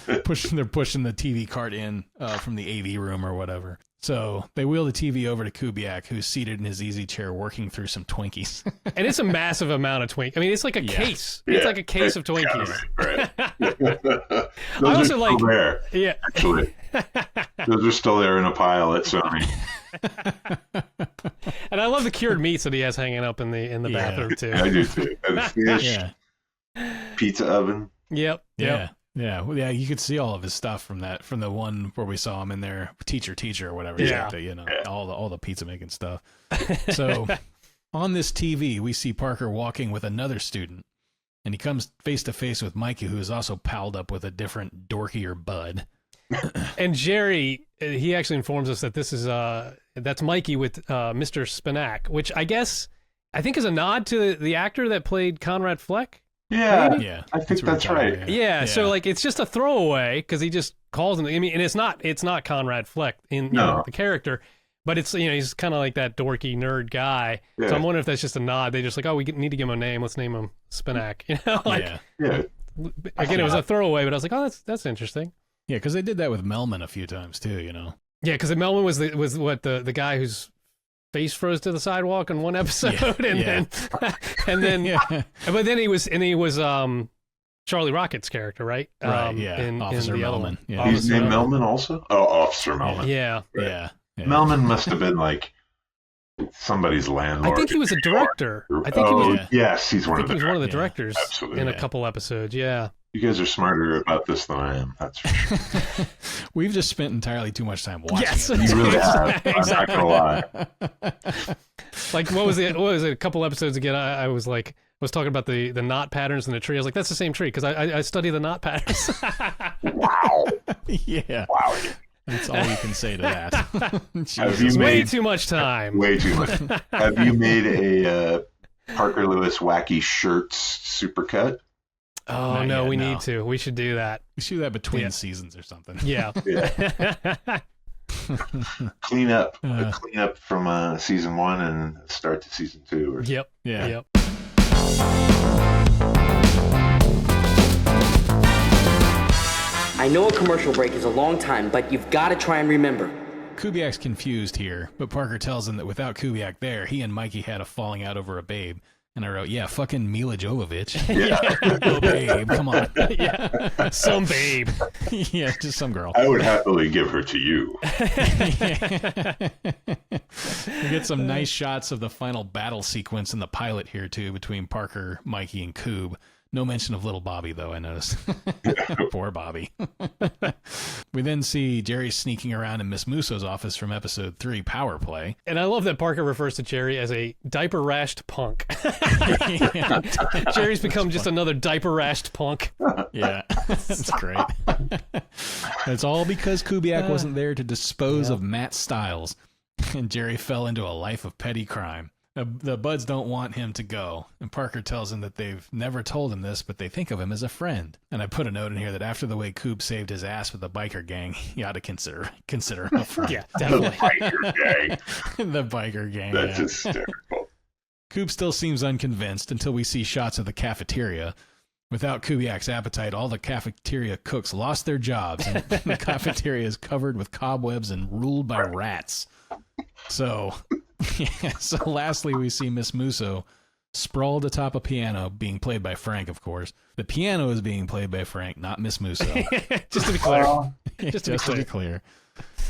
They're pushing the TV cart in from the AV room or whatever. So they wheel the TV over to Kubiac, who's seated in his easy chair working through some Twinkies. And it's a massive amount of Twinkies. I mean, it's like a case. Yeah. It's like a case of Twinkies. Right. I also like there. Yeah, actually, those are still there in a pile at Sony. And I love the cured meats that he has hanging up in the bathroom too. I do too. And fish, pizza oven. Yep. Yeah, well, you could see all of his stuff from the one where we saw him in there, teacher or whatever. Yeah. All the pizza making stuff. So on this TV, we see Parker walking with another student, and he comes face to face with Mikey, who is also palled up with a different dorkier bud. And Jerry, he actually informs us that this is that's Mikey with Mr. Spinack, which I think is a nod to the actor that played Conrad Fleck. Yeah, I think that's right. Yeah, so like it's just a throwaway because he just calls him. I mean, and it's not Conrad Fleck in the character, but it's he's kind of like that dorky nerd guy. Yeah. So I'm wondering if that's just a nod. They just like, we need to give him a name. Let's name him Spinack. Again, it was a throwaway, but I was like, oh, that's interesting. Yeah, because they did that with Melman a few times too. Yeah, because Melman was the guy whose face froze to the sidewalk in one episode, then but then he was Charlie Rocket's character, right? Right. Officer Melman. Yeah. He's named Melman also. Oh, Officer Melman. Yeah. Right. Yeah. Melman must have been like somebody's landlord. I think he was a director. Yes, he's one of the. He was one of the directors Absolutely, in a couple episodes. Yeah. You guys are smarter about this than I am. That's for sure. We've just spent entirely too much time watching it. You really have. I'm not gonna lie. Like what was it? A couple episodes ago, I was talking about the knot patterns in the tree. I was like, that's the same tree because I study the knot patterns. Wow. Yeah. Wow. That's all you can say to that. Have you Way made too much time. way too much? Have you made a Parker Lewis wacky shirts supercut? Oh, Not no, yet, we no. need to. We should do that. We should do that between seasons or something. Yeah. Clean up from season 1 and start to season 2. Or... Yep. Yeah. Yep. I know a commercial break is a long time, but you've got to try and remember. Kubiac's confused here, but Parker tells him that without Kubiak there, he and Mikey had a falling out over a babe. And I wrote, yeah, fucking Mila Jovovich. Oh, babe, come on. Yeah. Some babe. Yeah, just some girl. I would happily give her to you. We get some nice shots of the final battle sequence in the pilot here, too, between Parker, Mikey, and Kube. No mention of little Bobby, though, I noticed. Poor Bobby. We then see Jerry sneaking around in Miss Musso's office from episode 3, Power Play. And I love that Parker refers to Jerry as a diaper-rashed punk. Jerry's become just another diaper-rashed punk. Yeah, that's great. It's all because Kubiak wasn't there to dispose of Matt Stiles, and Jerry fell into a life of petty crime. The Buds don't want him to go, and Parker tells him that they've never told him this, but they think of him as a friend. And I put a note in here that after the way Kube saved his ass with the biker gang, he ought to consider him a friend. Yeah, definitely. The biker gang. The biker gang. That's yeah. hysterical. Kube still seems unconvinced until we see shots of the cafeteria. Without Kubiak's appetite, all the cafeteria cooks lost their jobs, and the cafeteria is covered with cobwebs and ruled by rats. So lastly, we see Miss Musso sprawled atop a piano, being played by Frank, of course. The piano is being played by Frank, not Miss Musso. Just to be clear. Just to be clear.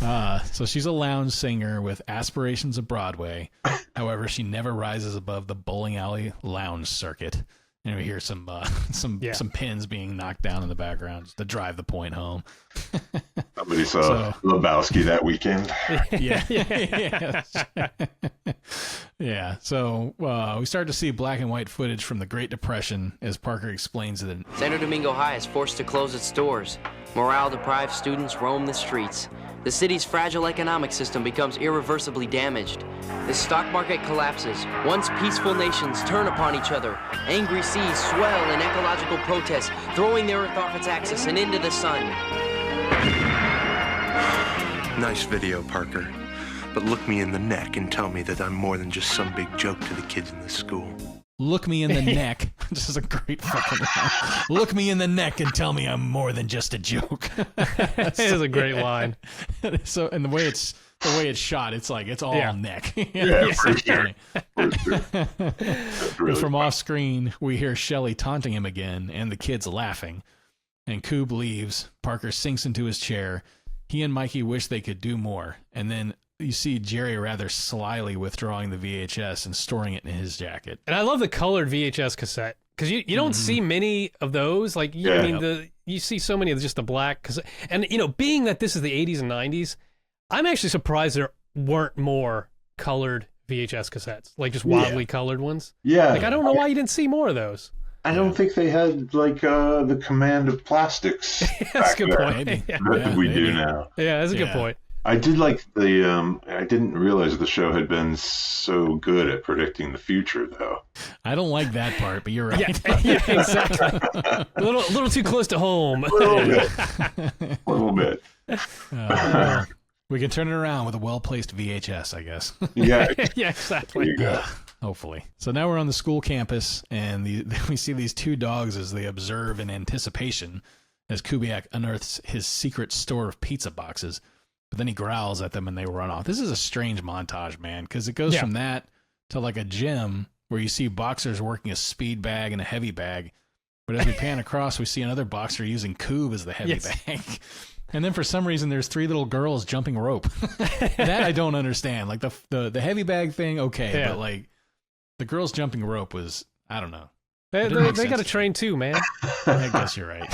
So she's a lounge singer with aspirations of Broadway. However, she never rises above the bowling alley lounge circuit. And we hear some pins being knocked down in the background just to drive the point home. Somebody saw Lebowski that weekend. Yeah. So we start to see black and white footage from the Great Depression as Parker explains that Santo Domingo High is forced to close its doors. Morale-deprived students roam the streets. The city's fragile economic system becomes irreversibly damaged. The stock market collapses. Once peaceful nations turn upon each other. Angry seas swell in ecological protest, throwing the Earth off its axis and into the sun. Nice video, Parker. But look me in the neck and tell me that I'm more than just some big joke to the kids in this school. Look me in the neck. This is a great fucking line. Look me in the neck and tell me I'm more than just a joke. It is a great line. So, and the way it's shot, it's like it's all neck. Yeah, for sure. Really from off screen, we hear Shelley taunting him again, and the kids laughing. And Kube leaves. Parker sinks into his chair. He and Mikey wish they could do more, and then you see Jerry rather slyly withdrawing the VHS and storing it in his jacket. And I love the colored VHS cassette because you don't see many of those. Like, you see so many of just the black. And, being that this is the 80s and 90s, I'm actually surprised there weren't more colored VHS cassettes, like just wildly colored ones. Yeah. Like, I don't know why you didn't see more of those. I don't think they had, the command of plastics. That's a good point. That we do now. Yeah, that's a good point. I did like I didn't realize the show had been so good at predicting the future, though. I don't like that part, but you're right. Yeah, exactly. A little too close to home. A little bit. We can turn it around with a well-placed VHS, I guess. Yeah. Yeah, exactly. There you go. Hopefully. So now we're on the school campus, and we see these two dogs as they observe in anticipation as Kubiak unearths his secret store of pizza boxes. But then he growls at them and they run off. This is a strange montage, man, because it goes from that to like a gym where you see boxers working a speed bag and a heavy bag. But as we pan across, we see another boxer using Kube as the heavy bag. And then for some reason, there's three little girls jumping rope. That I don't understand. Like the heavy bag thing, okay. But like the girls jumping rope was, I don't know. They got to train too, man. I guess you're right.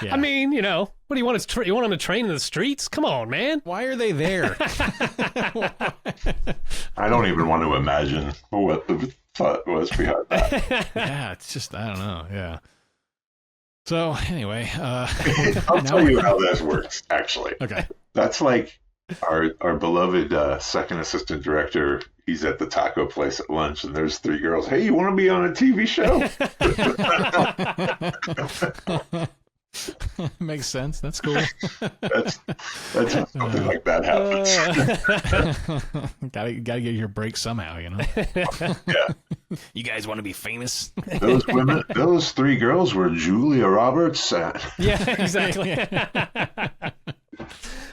I mean, what do you want to you want them to train in the streets? Come on, man. Why are they there? I don't even want to imagine what the thought was behind that. Yeah, it's just, I don't know. Yeah. So anyway, I'll tell you how this works, actually. Okay. That's like our beloved second assistant director. He's at the taco place at lunch, and there's 3 girls. Hey, you want to be on a TV show? Makes sense. That's cool. That's how something like that happens. gotta get your break somehow, you know. Yeah. You guys want to be famous? Those 3 girls were Julia Roberts. Yeah, exactly.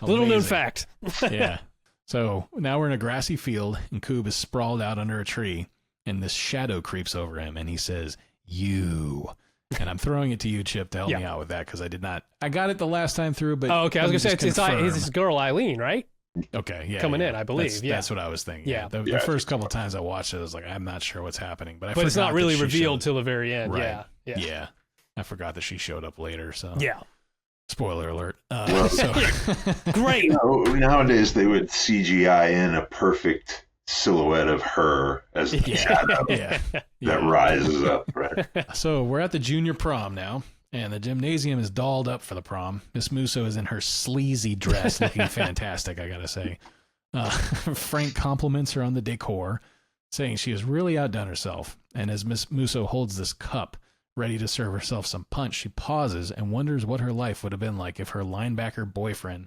Little known fact. Yeah. So now we're in a grassy field, and Kube is sprawled out under a tree, and this shadow creeps over him, and he says, "You." And I'm throwing it to you, Chip, to help me out with that, because I got it the last time through, but okay. I was gonna say it's this girl Eileen, right? Okay, yeah, coming in, I believe. That's what I was thinking. Yeah, the first couple of times I watched it, I was like, I'm not sure what's happening, but it's not really revealed till the very end. Right. Yeah. I forgot that she showed up later. So yeah. Spoiler alert. Great. Nowadays they would CGI in a perfect silhouette of her as the shadow that rises up. Right. So we're at the junior prom now, and the gymnasium is dolled up for the prom. Miss Musso is in her sleazy dress, looking fantastic, I gotta say. Frank compliments her on the decor, saying she has really outdone herself. And as Miss Musso holds this cup, ready to serve herself some punch, she pauses and wonders what her life would have been like if her linebacker boyfriend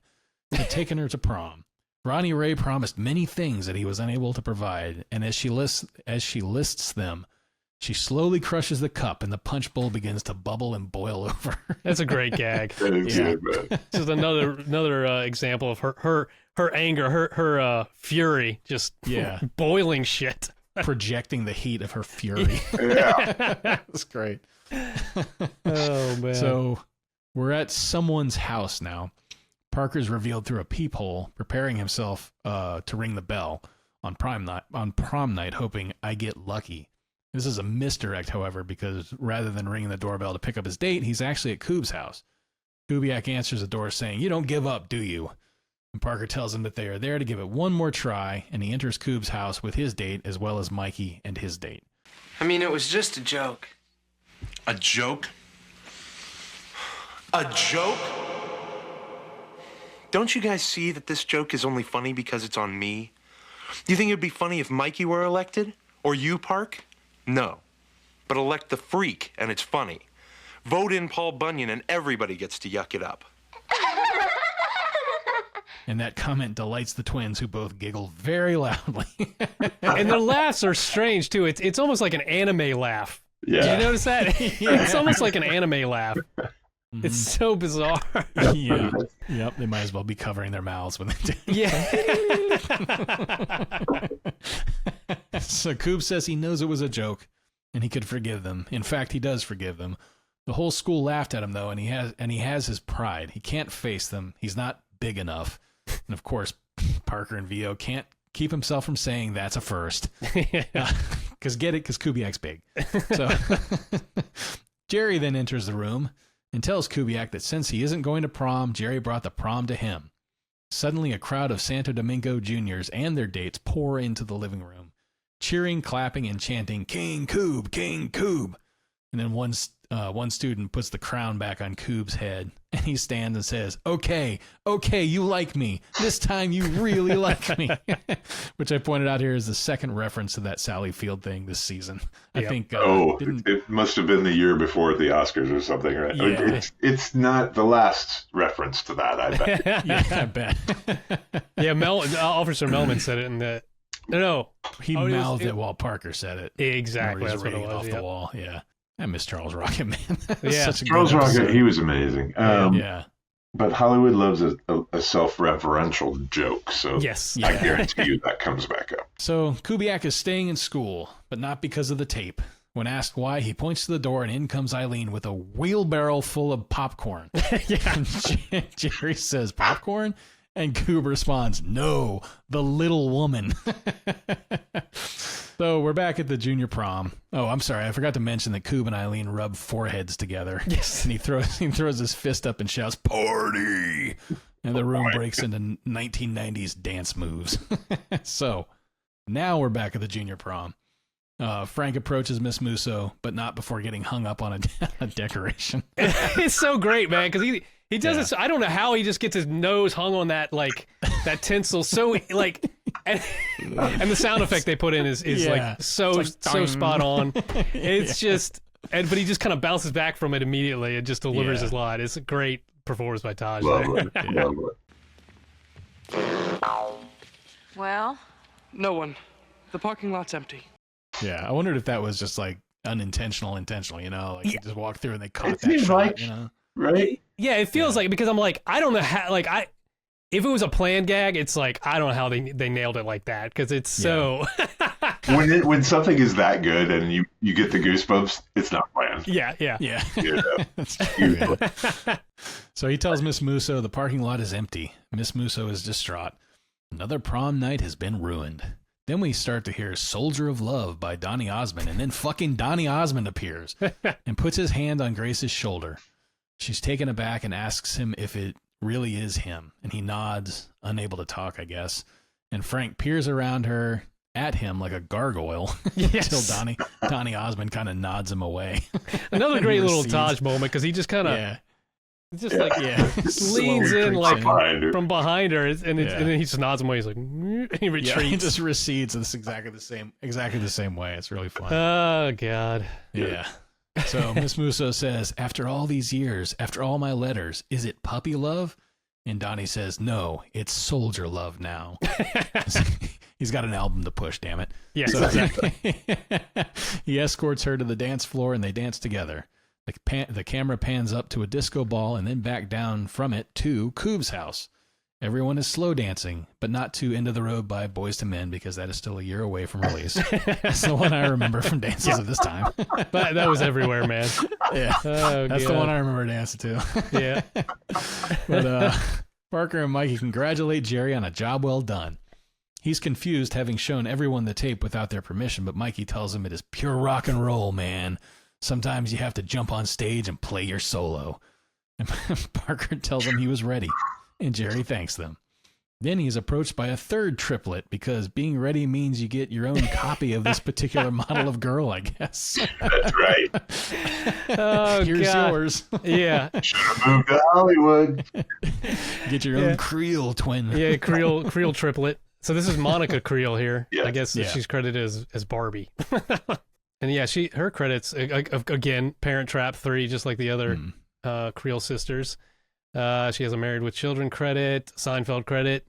had taken her to prom. Ronnie Ray promised many things that he was unable to provide, and as she lists them, she slowly crushes the cup, and the punch bowl begins to bubble and boil over. That's a great gag. This is another example of her anger, her fury, just boiling shit, projecting the heat of her fury. That's great. Oh man! So we're at someone's house now. Parker's revealed through a peephole, preparing himself to ring the bell on prom night, hoping I get lucky. This is a misdirect, however, because rather than ringing the doorbell to pick up his date, he's actually at Kube's house. Kubiak answers the door saying, "You don't give up, do you?" And Parker tells him that they are there to give it one more try, and he enters Kube's house with his date as well as Mikey and his date. I mean, it was just a joke. A joke? A joke? Don't you guys see that this joke is only funny because it's on me? Do you think it'd be funny if Mikey were elected? Or you, Park? No. But elect the freak, and it's funny. Vote in Paul Bunyan, and everybody gets to yuck it up. And that comment delights the twins, who both giggle very loudly. And their laughs are strange, too. It's almost like an anime laugh. Yeah. Did you notice that? It's almost like an anime laugh. Mm-hmm. It's so bizarre. Yeah. Yep. They might as well be covering their mouths when they do. Yeah. So Kube says he knows it was a joke and he could forgive them. In fact, he does forgive them. The whole school laughed at him, though, and he has his pride. He can't face them. He's not big enough. And of course, Parker and Vio can't keep himself from saying that's a first. Because Kubiak's big. So Jerry then enters the room and tells Kubiak that since he isn't going to prom, Jerry brought the prom to him. Suddenly, a crowd of Santo Domingo juniors and their dates pour into the living room, cheering, clapping, and chanting, "King Kube, King Kube." And then one student puts the crown back on Kube's head, and he stands and says, okay, you like me. This time you really like me. Which I pointed out here is the second reference to that Sally Field thing this season. I think. It must have been the year before the Oscars or something, right? Yeah. It's not the last reference to that, I bet. Yeah, I bet. Yeah, Officer Melman said it in the... No. He mouthed it while Parker said it. Exactly. That's what it was. Off the wall, yeah. I miss Charles Rocket, man. Charles Rocket, he was amazing. Yeah. But Hollywood loves a self-referential joke, so yes. I guarantee you that comes back up. So Kubiak is staying in school, but not because of the tape. When asked why, he points to the door, and in comes Eileen with a wheelbarrow full of popcorn. Yeah. Jerry says, "Popcorn?" And Kube responds, "No, the little woman." So we're back at the junior prom. Oh, I'm sorry. I forgot to mention that Kube and Eileen rub foreheads together. Yes. And he throws his fist up and shouts, "Party!" And the room breaks into 1990s dance moves. So now we're back at the junior prom. Frank approaches Miss Musso, but not before getting hung up on a decoration. It's so great, man, because he does it. So, I don't know how he just gets his nose hung on that that tinsel. So and the sound effect they put in is so spot on. It's just, but he just kind of bounces back from it immediately and just delivers his line. It's a great performance by Taj. Well, No one. The parking lot's empty. Yeah, I wondered if that was just like intentional, you know, like you just walk through and they caught that seems shot, like, you know? right? Yeah, it feels like, because I'm like, I don't know how, if it was a planned gag, it's like, I don't know how they nailed it like that, because it's so... when something is that good and you get the goosebumps, it's not planned. Yeah. That's true. So he tells Miss Musso the parking lot is empty. Miss Musso is distraught. Another prom night has been ruined. Then we start to hear Soldier of Love by Donny Osmond, and then fucking Donny Osmond appears and puts his hand on Grace's shoulder. She's taken aback and asks him if it really is him, and he nods, unable to talk, I guess. And Frank peers around her at him like a gargoyle until Donny Osmond kind of nods him away. Another great little Taj moment, because he just kind of leans in from behind her, and then he just nods him away. He's like, he retreats. Yeah, he just recedes. It's exactly the same way. It's really fun. Oh God. Yeah. So Miss Musso says, after all these years, after all my letters, is it puppy love? And Donnie says, no, it's soldier love now. He's got an album to push, damn it. Yes, so, exactly. He escorts her to the dance floor and they dance together. The camera pans up to a disco ball and then back down from it to Kube's house. Everyone is slow dancing, but not to End of the Road by Boyz II Men, because that is still a year away from release. That's the one I remember from dances of this time. But that was everywhere, man. Yeah. Oh, that's the one I remember dancing to. Yeah. But Parker and Mikey congratulate Jerry on a job well done. He's confused, having shown everyone the tape without their permission, but Mikey tells him it is pure rock and roll, man. Sometimes you have to jump on stage and play your solo. And Parker tells him he was ready, and Jerry thanks them. Then he's approached by a third triplet, because being ready means you get your own copy of this particular model of girl, I guess. That's right. Oh, Here's yours. Yeah. Should have moved to Hollywood. Get your own Creel twin. Yeah, Creel triplet. So this is Monica Creel here. Yes. I guess she's credited as Barbie. And yeah, her credits, again, Parent Trap 3, just like the other Creel sisters. She has a Married with Children credit, Seinfeld credit.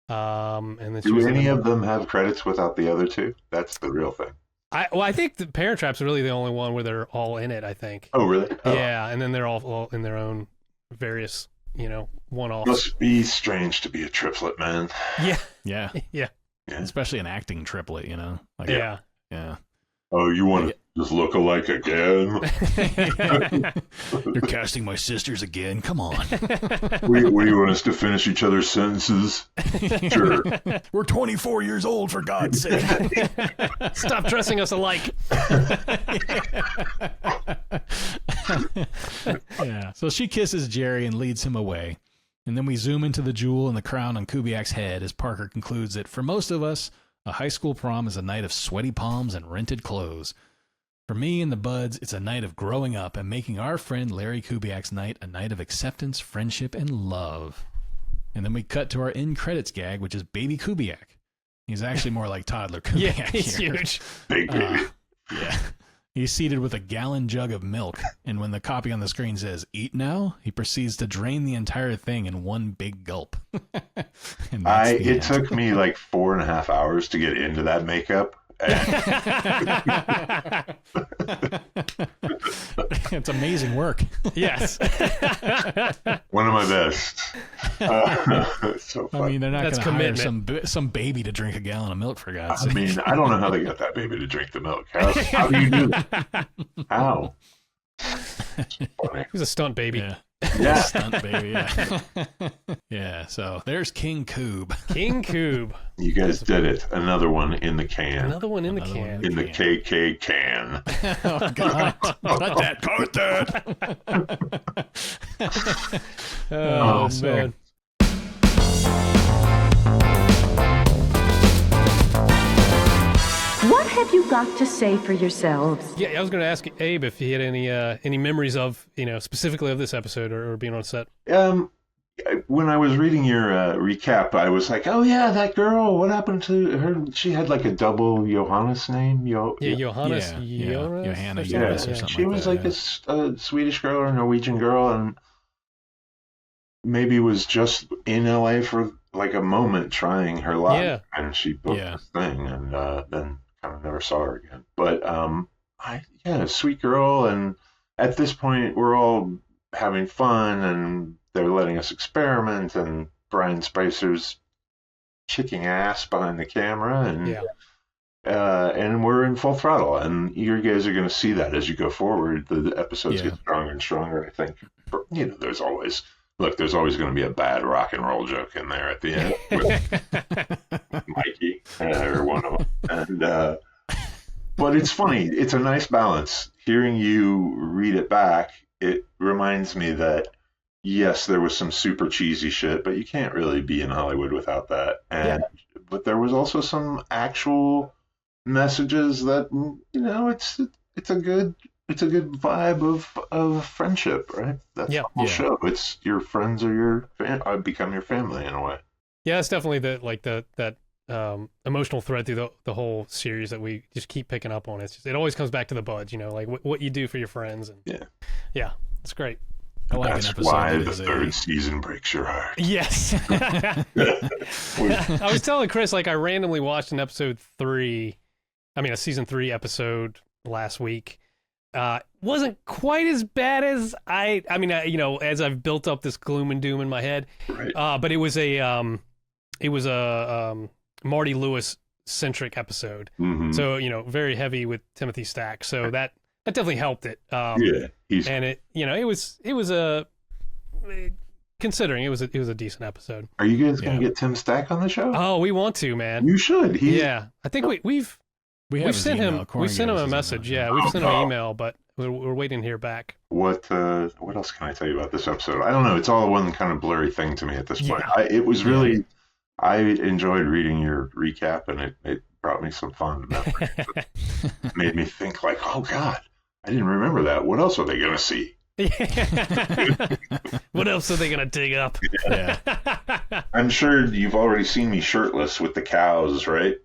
And then Do any of them have credits without the other two? That's the real thing. I think the Parent Trap's really the only one where they're all in it, I think. Oh, really? Oh. Yeah, and then they're all in their own various, one-offs. Must be strange to be a triplet, man. Yeah. Yeah. Especially an acting triplet, Like, yeah. Oh, you want to just look alike again? You're casting my sisters again? Come on. What do you want us to finish each other's sentences? Sure. We're 24 years old, for God's sake. Stop dressing us alike. Yeah. So she kisses Jerry and leads him away. And then we zoom into the jewel and the crown on Kubiac's head as Parker concludes that for most of us, a high school prom is a night of sweaty palms and rented clothes. For me and the buds, it's a night of growing up and making our friend Larry Kubiac's night a night of acceptance, friendship, and love. And then we cut to our end credits gag, which is Baby Kubiak. He's actually more like Toddler Kubiak. Yeah, he's huge. Big baby. Yeah. He's seated with a gallon jug of milk, and when the copy on the screen says, "Eat now," he proceeds to drain the entire thing in one big gulp. It took me like 4.5 hours to get into that makeup. It's amazing work. Yes. One of my best. It's so fun. I mean, they're not going to hire some baby to drink a gallon of milk, for God's sake. I mean, I don't know how they got that baby to drink the milk. How do you do that? How? He was a stunt baby. Yeah. Stunt baby, yeah. Yeah, so there's King Kube. King Kube. You guys did it. Another one in the can. Another one in the can. In the KK can. Oh, God. Cut that. Oh, man. What have you got to say for yourselves? Yeah, I was going to ask Abe if he had any memories of, specifically of this episode or being on set. When I was reading your recap, I was like, oh yeah, that girl, what happened to her? She had like a double Johannes name. Johannes. Johanna Jonas or something. She was that, a Swedish girl or Norwegian girl, and maybe was just in LA for like a moment trying her luck, and she booked this thing, and then kind of never saw her again. But sweet girl, and at this point we're all having fun, and they're letting us experiment, and Brian Spicer's kicking ass behind the camera, and we're in full throttle, and you guys are going to see that as you go forward. The episodes get stronger and stronger, I think. But, there's always going to be a bad rock and roll joke in there at the end with Mikey or one of them. And but it's funny. It's a nice balance. Hearing you read it back, it reminds me that yes, there was some super cheesy shit, but you can't really be in Hollywood without that. But there was also some actual messages that it's a good vibe of friendship, right? That's the whole show. It's your friends or your become your family in a way. Yeah, it's definitely that emotional thread through the whole series that we just keep picking up on. It always comes back to the buds, like what you do for your friends. And it's great. I like That's why the third season breaks your heart. Yes. I was telling Chris, I randomly watched a season 3 episode last week. Wasn't quite as bad as as I've built up this gloom and doom in my head. Right. But it was a Marty Lewis centric episode. Mm-hmm. So, very heavy with Timothy Stack. So that definitely helped it. And it was a, considering it was a decent episode. Are you guys going to get Tim Stack on the show? Oh, we want to, man. You should. I think we've sent him a message. Yeah, we've sent him an email, but we're waiting to hear back. What else can I tell you about this episode? I don't know. It's all one kind of blurry thing to me at this point. It was really, I enjoyed reading your recap, and it brought me some fun memories. It made me think oh God, I didn't remember that. What else are they going to see? What else are they going to dig up? Yeah. I'm sure you've already seen me shirtless with the cows, right?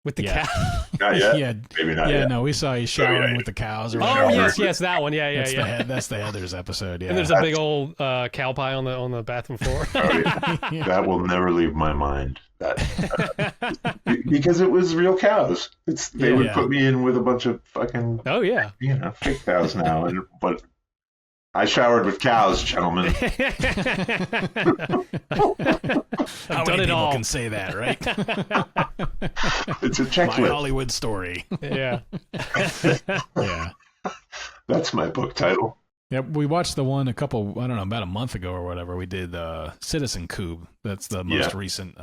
With the cow? Not yet? Yeah. Maybe not yet. No, we saw you showering with the cows. Or yes, that one. That's the Heathers episode, yeah. And there's a big old cow pie on the bathroom floor. That will never leave my mind. Because it was real cows. They would put me in with a bunch of fucking fake cows now, but I showered with cows, gentlemen. How many people can say that, right? It's a checklist. My Hollywood story. Yeah. Yeah. That's my book title. Yeah, we watched the one about a month ago or whatever. We did Citizen Kube. That's the most recent.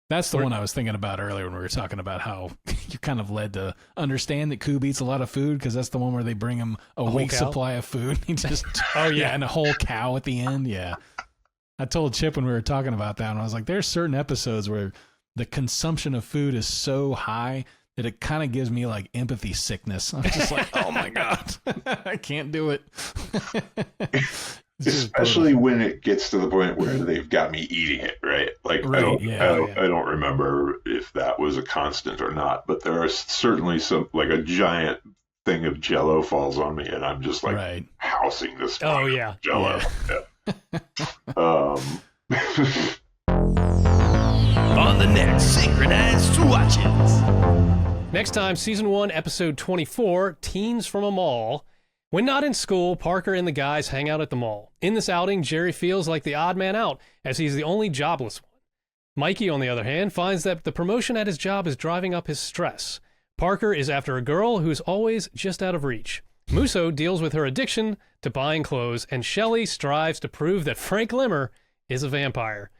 That's the one I was thinking about earlier when we were talking about how you're kind of led to understand that Kube eats a lot of food, because that's the one where they bring him a week's supply of food. He just and a whole cow at the end. Yeah. I told Chip when we were talking about that, and I was like, there's certain episodes where the consumption of food is so high that it kind of gives me empathy sickness. I'm just like, oh my God, I can't do it. Especially when it gets to the point where they've got me eating it, right? I don't remember if that was a constant or not, but there are certainly some, a giant thing of Jell-O falls on me, and I'm just housing this Jell-O. Yeah. On the next Synchronize Swatches. Next time, Season 1, Episode 24, Teens from a Mall. When not in school, Parker and the guys hang out at the mall. In this outing, Jerry feels like the odd man out, as he's the only jobless one. Mikey, on the other hand, finds that the promotion at his job is driving up his stress. Parker is after a girl who's always just out of reach. Musso deals with her addiction to buying clothes, and Shelley strives to prove that Frank Limmer is a vampire.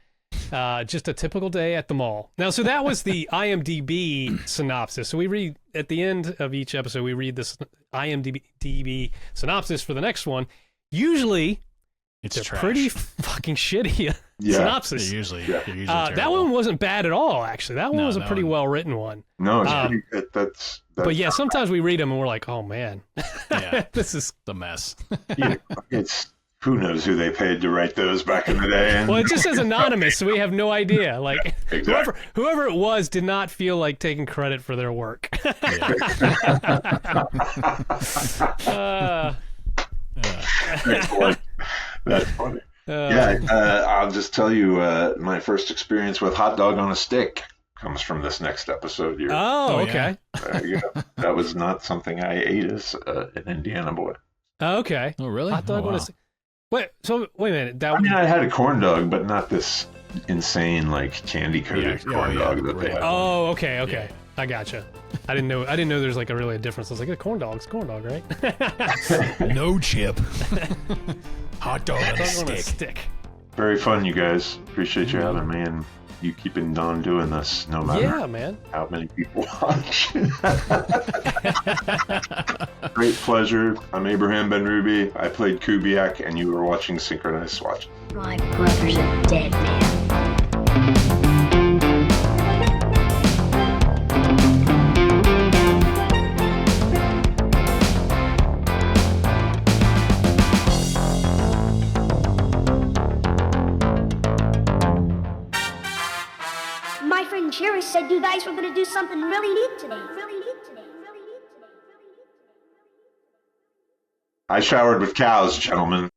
Just a typical day at the mall. Now, so that was the IMDb synopsis. So we read, at the end of each episode, we read this IMDb synopsis for the next one. Usually, It's they're trash. pretty fucking shitty synopsis. They're usually terrible. That one wasn't bad at all, actually. That one was a pretty well written one. No, it's pretty, that's but yeah, sometimes we read them and we're like, oh man, this is the mess. It's who knows who they paid to write those back in the day. And... Well, it just says anonymous, so we have no idea. Like exactly. whoever it was did not feel like taking credit for their work. That's funny. I'll just tell you, my first experience with hot dog on a stick comes from this next episode here. Oh, okay. That was not something I ate as an Indiana boy. Okay. Oh, really? Hot dog on a stick. Wait a minute. I mean, I had a corn dog, but not this insane like candy coated corn dog that they have. Oh, okay. Yeah. I gotcha. I didn't know there's like a difference. I was like, a corn dog's corn dog, right? No chip. Hot dog on a stick. Very fun, you guys. Appreciate you having me and you keeping on doing this, no matter how many people watch. Great pleasure. I'm Abraham Ben-Ruby. I played Kubiac, and you were watching Synchronize Swatches. My brother's a dead man. My friend Jerry said you guys were going to do something really neat today. I showered with cows, gentlemen.